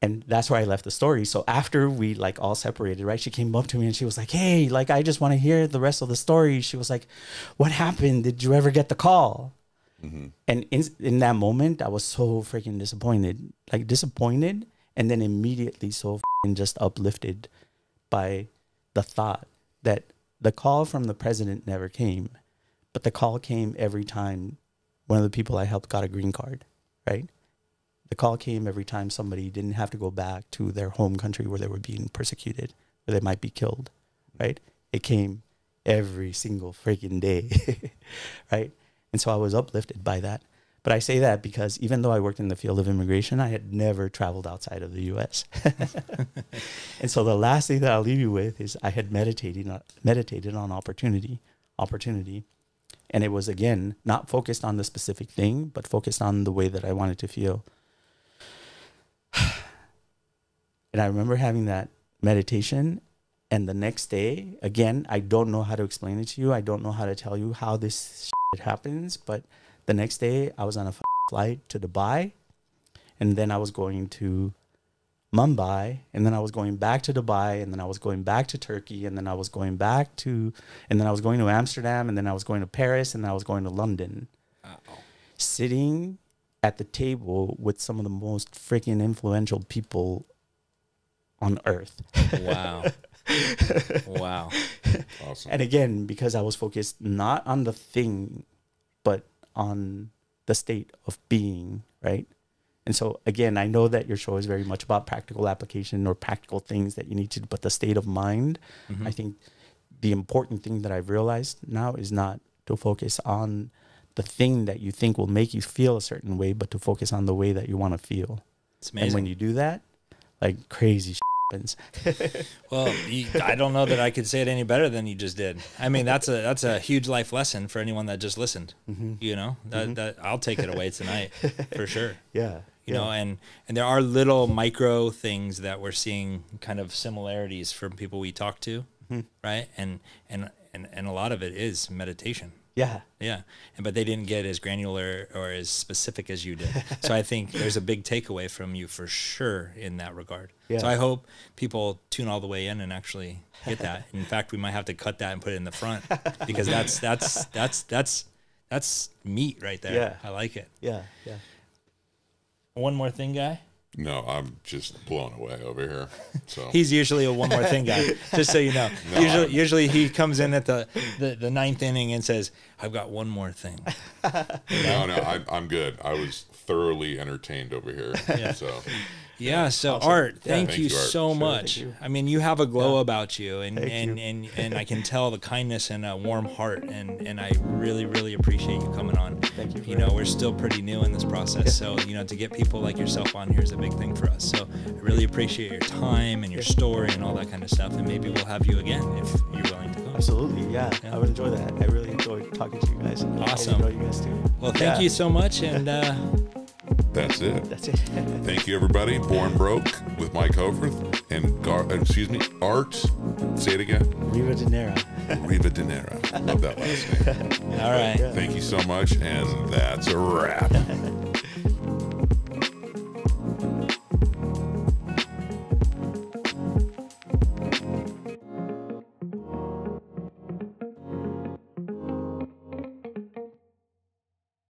And that's where I left the story. So after we like all separated, right, she came up to me and she was like, hey, like, I just want to hear the rest of the story. She was like, what happened? Did you ever get the call? Mm-hmm. And in that moment, I was so freaking disappointed, and then immediately so just uplifted by the thought that the call from the president never came, but the call came every time one of the people I helped got a green card, right? The call came every time somebody didn't have to go back to their home country where they were being persecuted, where they might be killed, right? It came every single freaking day, right? And so I was uplifted by that. But I say that because even though I worked in the field of immigration, I had never traveled outside of the U.S. And so the last thing that I'll leave you with is I had meditated on opportunity. And it was, again, not focused on the specific thing, but focused on the way that I wanted to feel. And I remember having that meditation, and the next day, again, I don't know how to explain it to you. I don't know how to tell you how this shit happens, but the next day I was on a flight to Dubai, and then I was going to Mumbai, and then I was going back to Dubai, and then I was going back to Turkey, and then I was going to Amsterdam, and then I was going to Paris, and then I was going to London. Uh-oh. Sitting at the table with some of the most freaking influential people on earth. Wow. Wow. Awesome. And again, because I was focused not on the thing, but on the state of being, right? And so again, I know that your show is very much about practical application or practical things that you need to, but the state of mind, I think the important thing that I've realized now is not to focus on the thing that you think will make you feel a certain way, but to focus on the way that you want to feel. It's amazing. And when you do that, like crazy happens. Well, I don't know that I could say it any better than you just did. I mean, that's a huge life lesson for anyone that just listened. Mm-hmm. You know, that I'll take it away tonight for sure. Yeah. You know, and there are little micro things that we're seeing kind of similarities from people we talk to, right? And a lot of it is meditation. Yeah. Yeah. But they didn't get as granular or as specific as you did. So I think there's a big takeaway from you for sure in that regard. Yeah. So I hope people tune all the way in and actually get that. In fact, we might have to cut that and put it in the front, because that's meat right there. Yeah. I like it. Yeah. Yeah. One more thing, guy? No, I'm just blown away over here. So He's usually a one more thing guy, just so you know. No, usually he comes in at the ninth inning and says, I've got one more thing. No, I'm good. I was thoroughly entertained over here. Yeah. So Yeah. So Awesome. Art, Yeah. thank you Art. so Sure. much. Thank you. I mean, you have a glow Yeah. about you, and I can tell the kindness and a warm heart, and I really, really appreciate you coming on. Thank you. You know, we're still pretty new in this process, so you know, to get people like yourself on here is a big thing for us. So I really appreciate your time and your story and all that kind of stuff, and maybe we'll have you again if you're willing to come. Absolutely. Yeah. I would enjoy that. I really enjoy talking to you guys. Awesome. I enjoy you guys too. Well, thank you so much, and that's it. That's it. Thank you, everybody. Born Broke with Mike Hofarth and Art. Say it again. Rivadeneyra. Rivadeneyra. Love that last name. all right. Yeah. Thank you so much, and that's a wrap.